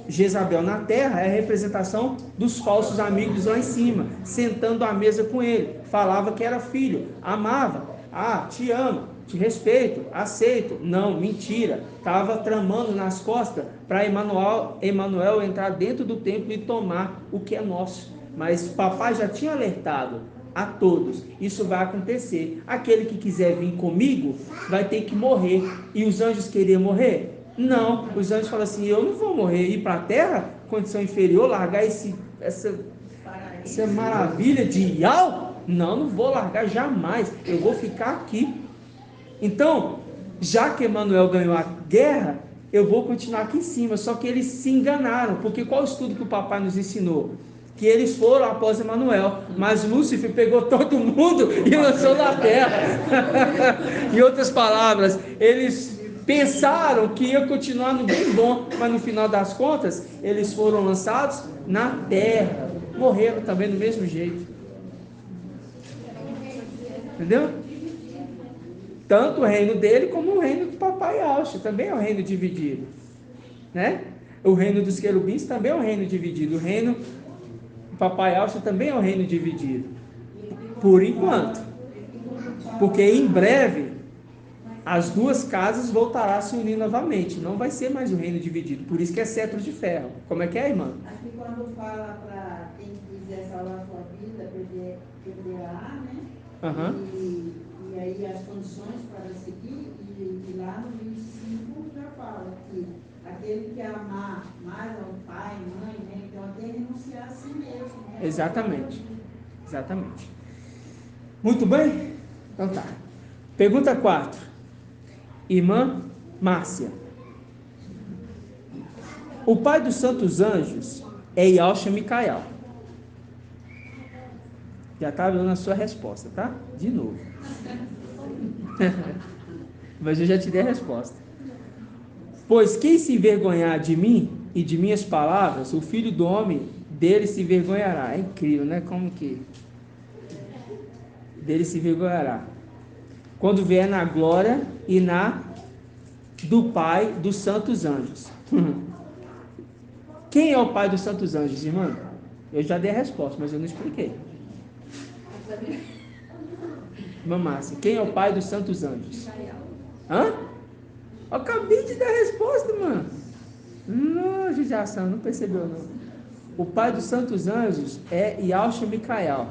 Jezabel na terra é a representação dos falsos amigos lá em cima, sentando à mesa com ele. Falava que era filho, amava, te amo, te respeito, aceito. Não, mentira. Estava tramando nas costas para Emanuel entrar dentro do templo e tomar o que é nosso. Mas papai já tinha alertado a todos, isso vai acontecer. Aquele que quiser vir comigo vai ter que morrer. E os anjos queriam morrer? Não, os anjos falam assim, eu não vou morrer, ir para a terra, condição inferior, largar essa maravilha de Yahweh? Não vou largar jamais, eu vou ficar aqui. Então, já que Emanuel ganhou a guerra, eu vou continuar aqui em cima. Só que eles se enganaram, porque qual o estudo que o papai nos ensinou? Que eles foram após Emanuel, mas Lúcifer pegou todo mundo e lançou na terra. Em outras palavras, eles pensaram que ia continuar no bem bom, mas no final das contas, eles foram lançados na terra, morreram também do mesmo jeito. Entendeu? Tanto o reino dele como o reino do papai Yahusha, também é um reino dividido, né? O reino dos querubins também é um reino dividido, o reino do papai Yahusha também é um reino dividido, por enquanto, porque em breve as duas casas voltarão a se unir novamente, não vai ser mais o reino dividido, por isso que é cetro de ferro. Como é que é, irmã? Aqui quando fala para quem quiser salvar a sua vida, perderá, né? Aham. E aí as condições para seguir, e lá no 25 já fala que aquele que amar mais ao pai, mãe, né? Então até renunciar a si mesmo. Né? Exatamente. Exatamente. Muito bem? Então tá. Pergunta 4. Irmã Márcia. O pai dos santos anjos é Yahshua Micael. Já estava dando a sua resposta, tá? De novo. Mas eu já te dei a resposta. Pois quem se envergonhar de mim e de minhas palavras, o filho do homem dele se envergonhará. É incrível, né? Como que dele se envergonhará. Quando vier na glória e na do Pai dos santos anjos. Quem é o Pai dos santos anjos, irmã? Eu já dei a resposta, mas eu não expliquei. Irmã Márcia, quem é o Pai dos santos anjos? Hã? Eu acabei de dar a resposta, irmã. Não, judiação, não percebeu não. O Pai dos santos anjos é Yahshua Micael.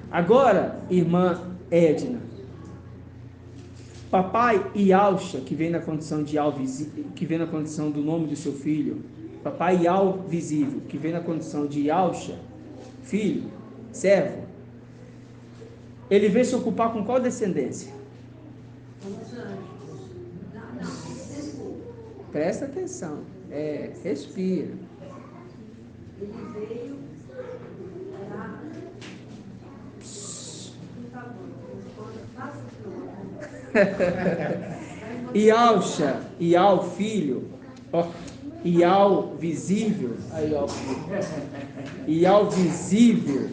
Agora, irmã Edna, papai Yahshua, que vem na condição de que vem na condição do nome do seu filho, papai Yah visível, que vem na condição de Yahshua, filho, servo, ele veio se ocupar com qual descendência? Presta atenção, respira. Ele veio Yahshua, Yah filho, Yah visível, Yah visível,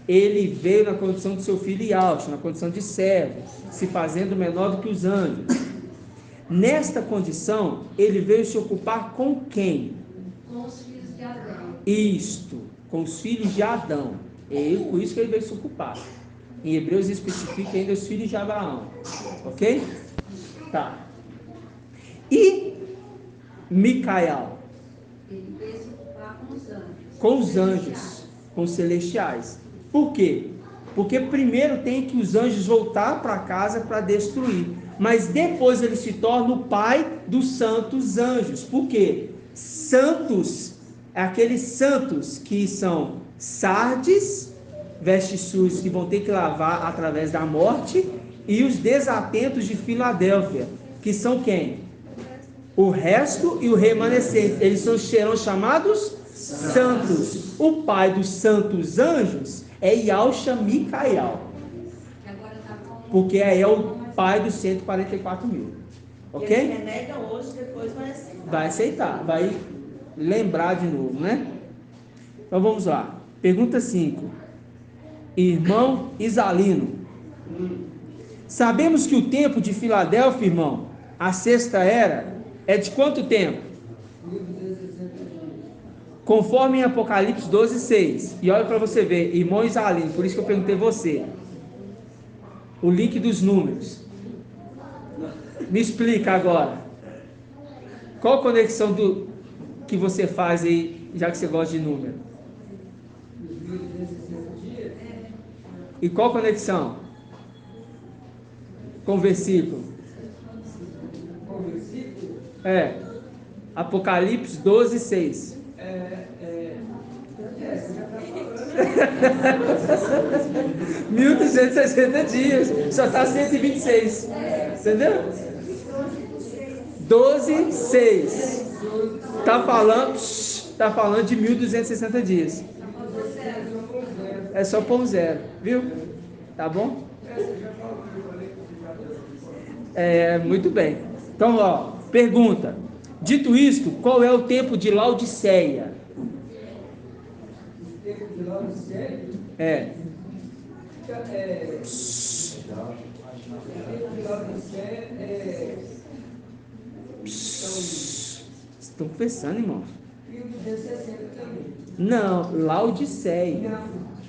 ele veio na condição de seu filho Yahshua, na condição de servo, se fazendo menor do que os anjos. Nesta condição, ele veio se ocupar com quem? Com os filhos de Adão. Isto, com os filhos de Adão. Por isso que ele veio se ocupar. Em Hebreus especifica ainda os filhos de Abraão. Ok? Tá. E Micael? Ele veio se ocupar com os anjos. Com os anjos, com os celestiais. Por quê? Porque primeiro tem que os anjos voltar para casa para destruir. Mas depois ele se torna o pai dos santos anjos. Por quê? Santos, aqueles santos que são Sardes, vestes sujas que vão ter que lavar através da morte, e os desatentos de Filadélfia, que são quem? O resto e o remanescente. Eles serão chamados santos. O pai dos santos anjos é Yahshua Micael, porque é o pai dos 144 mil. Ok? Ele renega hoje, depois vai aceitar. Vai aceitar, vai lembrar de novo, né? Então vamos lá. Pergunta 5. Irmão Isalino. Sabemos que o tempo de Filadélfia, irmão, a sexta era, é de quanto tempo? Conforme em Apocalipse 12, 6. E olha para você ver, irmão Isalino, por isso que eu perguntei você. O link dos números. Me explica agora. Qual a conexão que você faz aí, já que você gosta de número? E qual conexão? Com o versículo? Apocalipse 12, 6. 1260 dias. Só está 126. Entendeu? 12, 6. Está falando de 1260 dias. É só pôr um zero, viu? Tá bom? Muito bem. Então, ó, pergunta. Dito isto, qual é o tempo de Laodiceia? O tempo de Laodiceia? O tempo de Laodiceia Vocês estão conversando, irmão? 1260 também. Não, Laodiceia.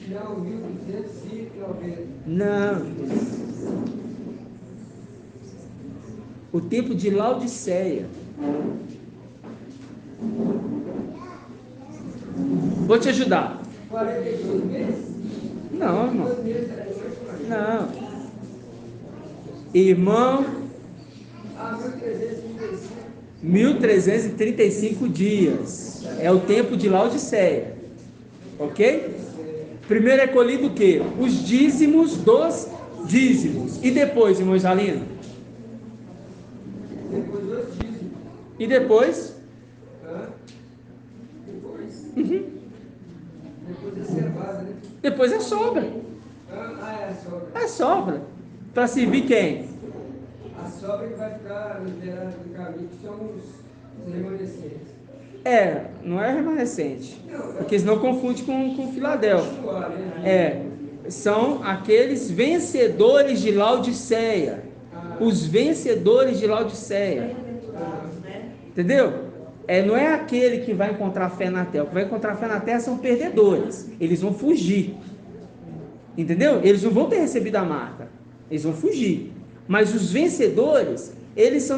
Não, 1290. Não. O tempo de Laodiceia. Vou te ajudar. 42 meses? Não, irmão. 2 meses era 8. Não. Irmão, 1335. 1335 dias. É o tempo de Laodiceia. Ok? Primeiro é colhido o quê? Os dízimos dos dízimos. E depois, irmão Isalino? Depois dos dízimos. E depois? Depois? Depois é cevada, né? Depois é sobra. É a sobra. É sobra. Para servir quem? A sobra que vai ficar liberada do caminho, que são os remanescentes. Não é remanescente. Porque senão confunde com Filadélfia. São aqueles vencedores de Laodiceia. Os vencedores de Laodiceia. Entendeu? Não é aquele que vai encontrar fé na terra. O que vai encontrar fé na terra são perdedores. Eles vão fugir. Entendeu? Eles não vão ter recebido a marca. Eles vão fugir. Mas os vencedores, eles são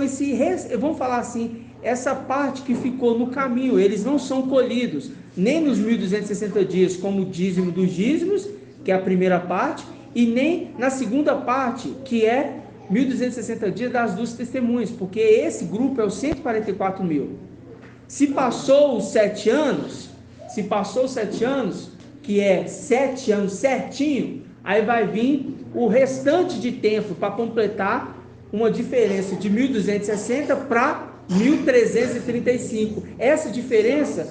vamos falar assim, essa parte que ficou no caminho. Eles não são colhidos nem nos 1260 dias como o dízimo dos dízimos, que é a primeira parte, e nem na segunda parte, que é 1260 dias das duas testemunhas, porque esse grupo é os 144 mil. Se passou os 7 anos, que é 7 anos certinho, aí vai vir o restante de tempo para completar uma diferença de 1260 para 1335. Essa diferença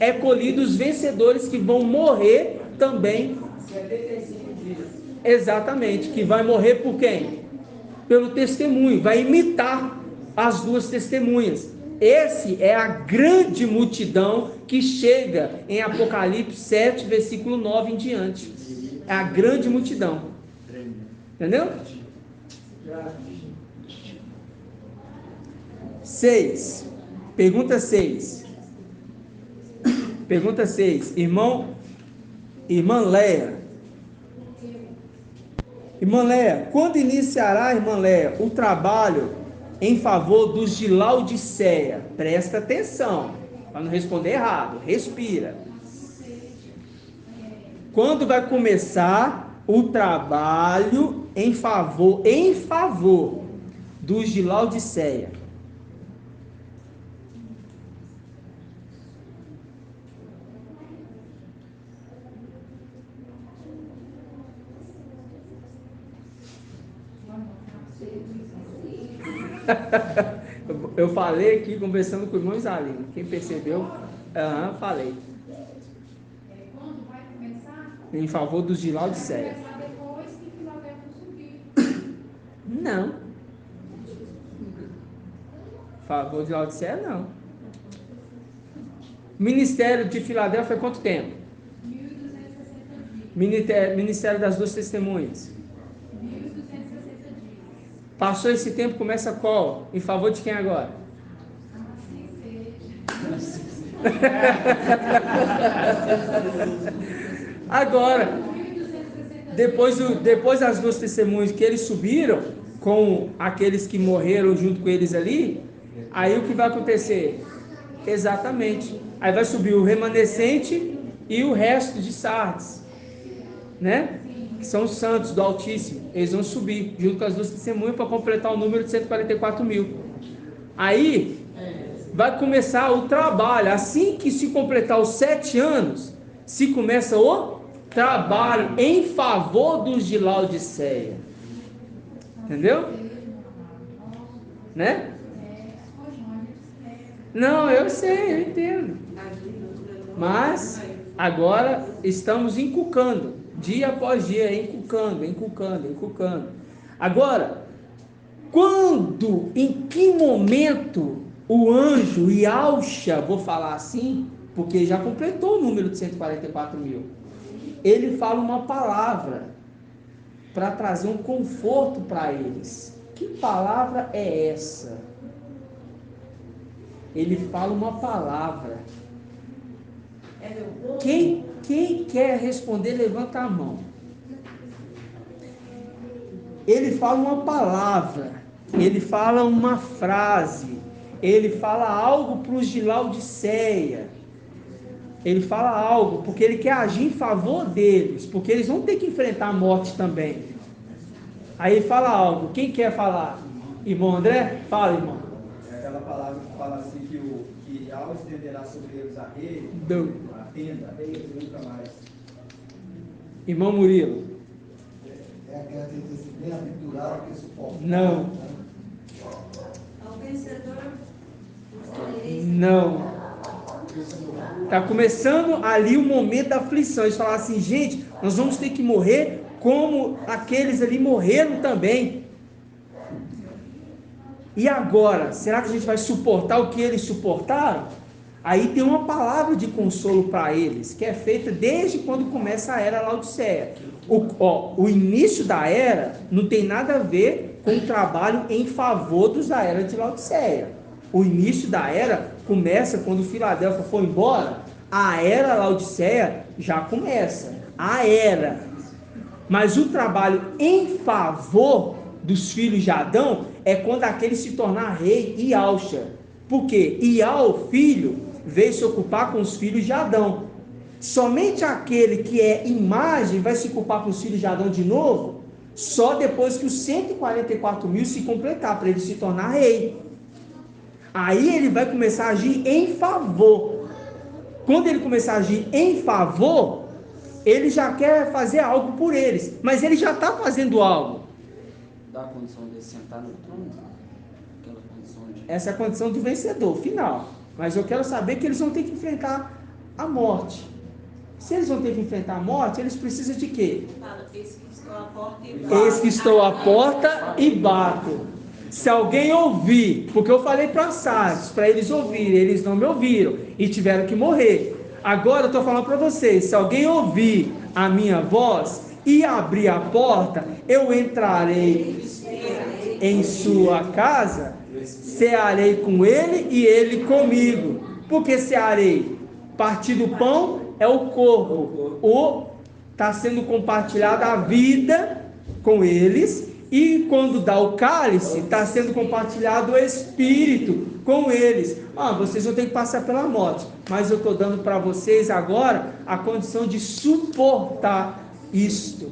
é colhida os vencedores que vão morrer também. 75 dias. Exatamente, que vai morrer por quem? Pelo testemunho, vai imitar as duas testemunhas. Esse é a grande multidão que chega em Apocalipse 7, versículo 9 em diante. É a grande multidão. Entendeu? 6. Pergunta 6. Pergunta 6. Irmã Léa. Irmã Léa, quando iniciará, irmã Léa, o trabalho em favor dos de Laodiceia? Presta atenção, para não responder errado. Respira. Quando vai começar o trabalho em favor dos de Laodiceia? Eu falei aqui conversando com o irmão Isalino. Quem percebeu? Falei. Quando vai começar? Em favor dos de Laodiceia. Vai começar depois que Filadélfia subir. Não. Favor de Laodiceia, não. Ministério de Filadélfia é quanto tempo? 1260 dias. Ministério das duas testemunhas. 1260 dias. Passou esse tempo, começa qual? Em favor de quem agora? Assim seja. Agora, depois das duas testemunhas que eles subiram, com aqueles que morreram junto com eles ali, aí o que vai acontecer? Exatamente. Aí vai subir o remanescente e o resto de Sardes, né? Que são os santos do Altíssimo. Eles vão subir junto com as duas testemunhas para completar o número de 144 mil. Aí vai começar o trabalho. Assim que se completar os 7 anos, se começa o trabalho em favor dos de Laodiceia. Entendeu? Né? Não, eu sei, eu entendo. Mas agora estamos encucando, dia após dia, encucando. Agora, quando, em que momento o anjo Yahusha, vou falar assim, porque já completou o número de 144 mil, ele fala uma palavra para trazer um conforto para eles. Que palavra é essa? Ele fala uma palavra. Quem quer responder, levanta a mão. Ele fala uma palavra, ele fala uma frase, ele fala algo para os de Laodiceia. ele fala algo, porque ele quer agir em favor deles, porque eles vão ter que enfrentar a morte também. Aí ele fala algo. Quem quer falar? Irmão André? Fala, irmão. É aquela palavra que fala assim que ao estenderá sobre eles a rede, a tenda, eles nunca mais. Irmão Murilo. É aquela que diz assim, bem-aventurado que suporta. Não. Ao vencedor, Não. Está começando ali o momento da aflição. Eles falaram assim, gente, nós vamos ter que morrer como aqueles ali morreram também. E agora, será que a gente vai suportar o que eles suportaram? Aí tem uma palavra de consolo para eles, que é feita desde quando começa a era Laodiceia. O início da era não tem nada a ver com o trabalho em favor dos da era de Laodiceia. O início da era começa quando Filadélfia foi embora, a era Laodiceia já começa, a era. Mas o trabalho em favor dos filhos de Adão é quando aquele se tornar rei Ialxa. Por quê? Ial, filho, veio se ocupar com os filhos de Adão. Somente aquele que é imagem vai se ocupar com os filhos de Adão de novo, só depois que os 144 mil se completar, para ele se tornar rei. Aí ele vai começar a agir em favor. Quando ele começar a agir em favor, ele já quer fazer algo por eles, mas ele já está fazendo algo. Dá a condição de sentar no trono? Aquela condição de... Essa é a condição do vencedor, final. Mas eu quero saber que eles vão ter que enfrentar a morte. Se eles vão ter que enfrentar a morte, eles precisam de quê? fala, eis que estou à porta e Eis que estou à porta e bato. Se alguém ouvir, porque eu falei para Sardes, para eles ouvirem, eles não me ouviram e tiveram que morrer. Agora eu estou falando para vocês, se alguém ouvir a minha voz e abrir a porta, eu entrarei em sua casa, cearei com ele e ele comigo. Por que cearei? Partir do pão é o corpo, está sendo compartilhada a vida com eles, e quando dá o cálice, está sendo compartilhado o Espírito com eles. Vocês vão ter que passar pela morte, mas eu estou dando para vocês agora a condição de suportar isto.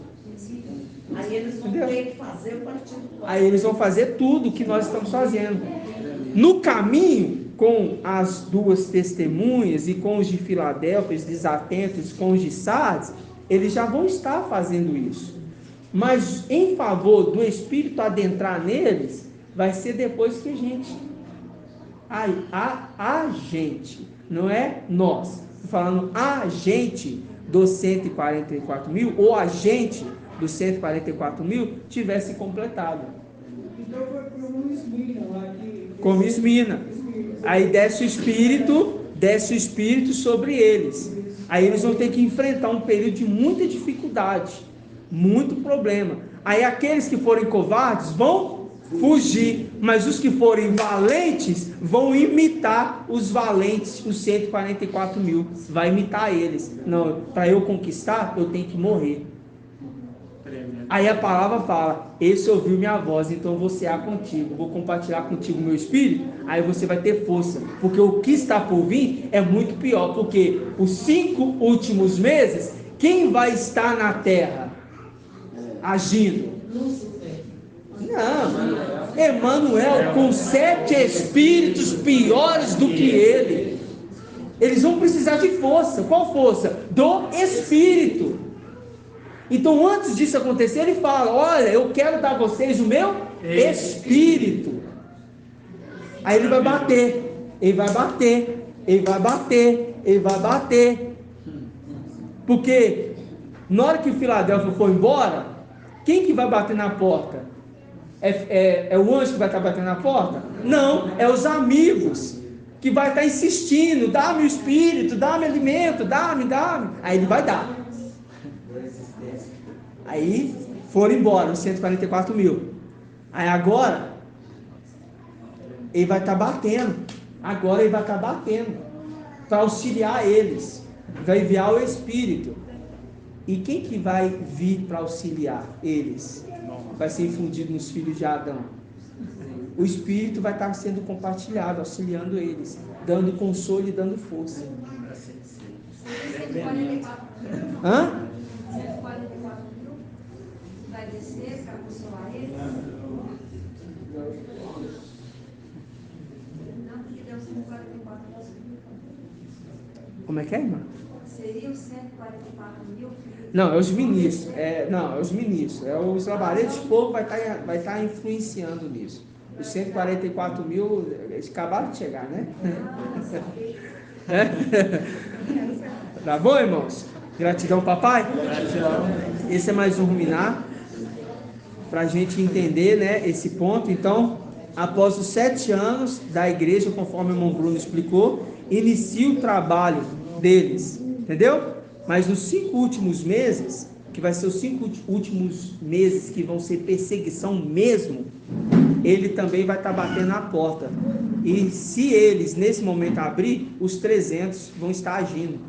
Aí eles vão ter que fazer o partido do pão. Aí eles vão fazer tudo o que nós estamos fazendo. No caminho, com as duas testemunhas e com os de Filadélfia, os desatentos, com os de Sardes, eles já vão estar fazendo isso. Mas em favor do Espírito adentrar neles, vai ser depois que a gente, a gente, não é nós, estou falando a gente dos 144 mil, ou a gente dos 144 mil, tivesse completado. Então foi como Esmina lá que... Como Esmina. Aí desce o Espírito sobre eles. Aí eles vão ter que enfrentar um período de muita dificuldade, muito problema. Aí aqueles que forem covardes vão fugir, mas os que forem valentes vão imitar os valentes, os 144 mil, vai imitar eles. Não, para eu conquistar, eu tenho que morrer. Aí a palavra fala, esse ouviu minha voz, então eu vou cear contigo, vou compartilhar contigo o meu espírito, aí você vai ter força, porque o que está por vir é muito pior, porque os 5 últimos meses, quem vai estar na terra agindo? Não, Emanuel, com 7 espíritos piores do que ele. Eles vão precisar de força. Qual força? Do Espírito. Então, antes disso acontecer, ele fala, olha, eu quero dar a vocês o meu Espírito. Aí ele vai bater, ele vai bater, ele vai bater, ele vai bater. Porque na hora que o Filadélfia for embora, quem que vai bater na porta? É o anjo que vai estar batendo na porta? Não, é os amigos que vai estar insistindo, dá-me o Espírito, dá-me alimento, dá-me. Aí ele vai dar. Aí foram embora os 144 mil. Aí agora ele vai estar batendo. Agora ele vai estar batendo para auxiliar eles. Vai enviar o Espírito. E quem que vai vir para auxiliar eles? Vai ser infundido nos filhos de Adão. O Espírito vai estar sendo compartilhado, auxiliando eles, dando consolo e dando força. Hã? 144 mil vai descer para consolar ele? Não, porque deu 144 mil. Como é que é, irmã? Seria os 144 mil? Não, é os ministros. É os ministros. Os labaredos de fogo vai estar influenciando nisso. Os 144 mil, eles acabaram de chegar, né? Tá bom, irmãos? Gratidão, papai? Gratidão. Esse é mais um ruminar, para a gente entender, né, esse ponto. Então, após os 7 anos da igreja, conforme o irmão Bruno explicou, inicia o trabalho deles, entendeu? Mas nos 5 últimos meses, que vai ser os 5 últimos meses que vão ser perseguição mesmo, ele também vai estar batendo na porta. E se eles nesse momento abrir, os 300 vão estar agindo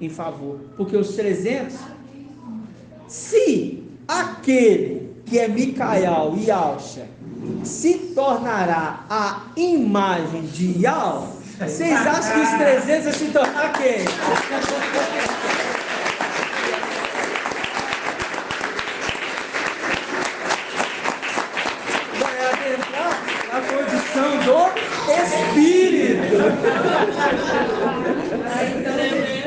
em favor, porque os 300, se aquele que é Micael e Yahusha se tornará a imagem de Yahweh, vocês acham que os 300 vão se tornar quem? Vai adentrar na condição do Espírito.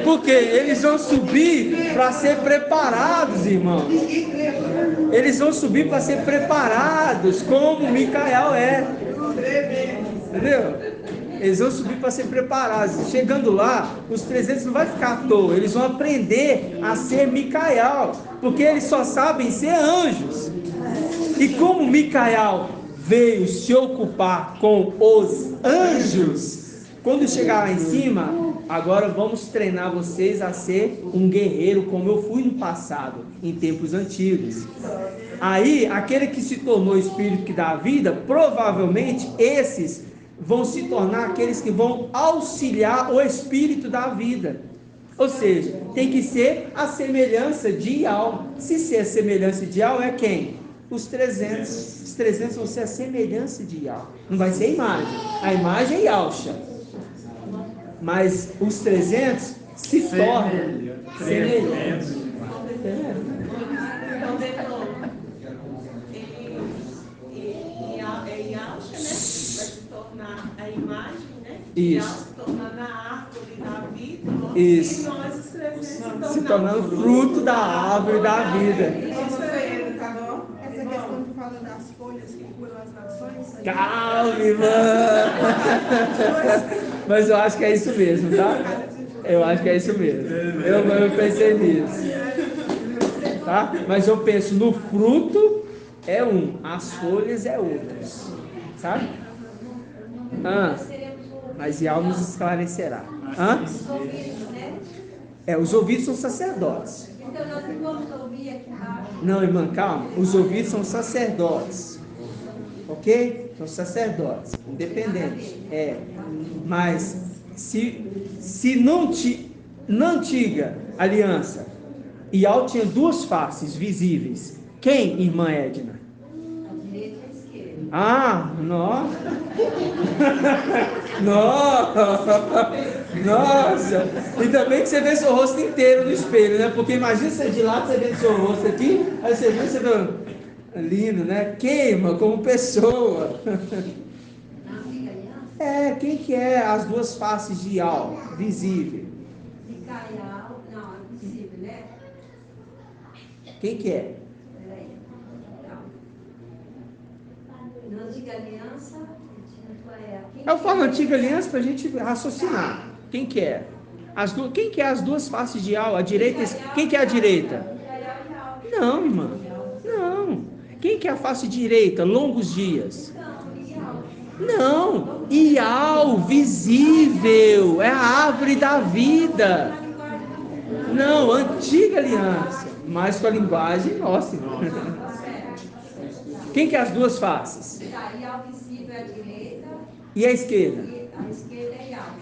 Porque eles vão subir para ser preparados, irmãos. Eles vão subir para ser preparados, como Micael é. Entendeu? Eles vão subir para ser preparados. Chegando lá, os 300 não vai ficar à toa. Eles vão aprender a ser Micael, porque eles só sabem ser anjos. E como Micael veio se ocupar com os anjos, quando chegar lá em cima, agora vamos treinar vocês a ser um guerreiro, como eu fui no passado, em tempos antigos. Aí, aquele que se tornou espírito que dá a vida, provavelmente esses vão se tornar aqueles que vão auxiliar o espírito da vida. Ou seja, tem que ser a semelhança de Yahweh. Se ser a semelhança de Yahweh é quem? Os 300. Os 300 vão ser a semelhança de Yahweh. Não vai ser a imagem. A imagem é Yahusha. Mas os 300 se tornam semelhantes. Então, de novo, Yahusha, né? Vai se tornar a imagem, né? Isso. Se tornando a árvore da vida. Isso. E nós, os 300, Se tornando fruto da árvore da vida. Essa questão que fala das folhas que curam as nações. Calma, irmã. Mas eu acho que é isso mesmo, tá? Eu acho que é isso mesmo. Eu pensei nisso. Tá? Mas eu penso no fruto é um, as folhas é outras. Sabe? Mas Yahweh nos esclarecerá. Os ouvidos são sacerdotes. Então nós não vamos ouvir aqui embaixo. Não, irmã, calma. Os ouvidos são sacerdotes. Ok? São sacerdotes, independentes. Mas se na antiga aliança, Yahweh tinha 2 faces visíveis. Quem, irmã Edna? A direita e a esquerda. Nossa! Nossa! Ainda bem que você vê seu rosto inteiro no espelho, né? Porque imagina você de lado, você vê seu rosto aqui, aí você vê lindo, né? Queima como pessoa. Quem que é as 2 faces de Yahweh? Visível. Micael, não, é possível, né? Quem que é? Peraí. Na antiga aliança, Eu falo antiga aliança para a gente raciocinar. Quem que é? Quem que é as 2 faces de Yahweh? A direita, quem que é a direita? Não, irmã. Não. Quem que é a face direita? Longos dias. Não. Yahweh, visível. É a árvore da vida. Não, antiga aliança. Mas com a linguagem nossa. Quem que é as 2 faces? Yahweh visível é a direita. E a esquerda? A esquerda é Yahusha.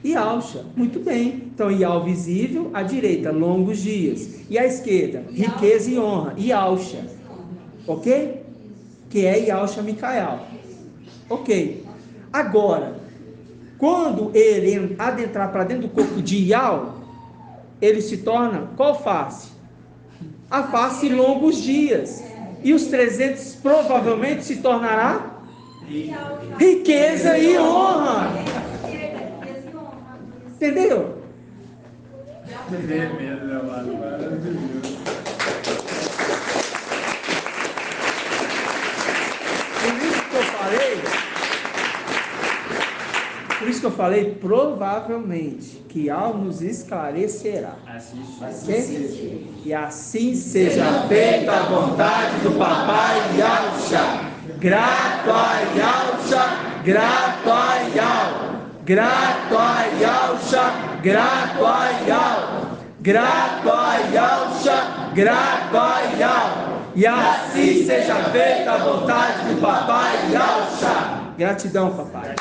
Yahusha, muito bem. Então, Yahweh visível, à direita, longos dias. E à esquerda, riqueza e honra. Yahusha. Ok? Que é Yahusha Micael. Ok. Agora, quando ele adentrar para dentro do corpo de Yahweh, ele se torna qual face? A face longos dias. E os 300 provavelmente se tornará riqueza e honra. Entendeu? Por isso que eu falei, provavelmente, que algo nos esclarecerá. Okay? E assim seja feita a vontade do papai Yahshua. Grato a Yahshua, grato a Yahweh. Grato a Yahshua, grato a Yahweh. Grato a Yahshua, grato a Yahweh. E assim seja feita a vontade do papai Yahshua. Gratidão, papai.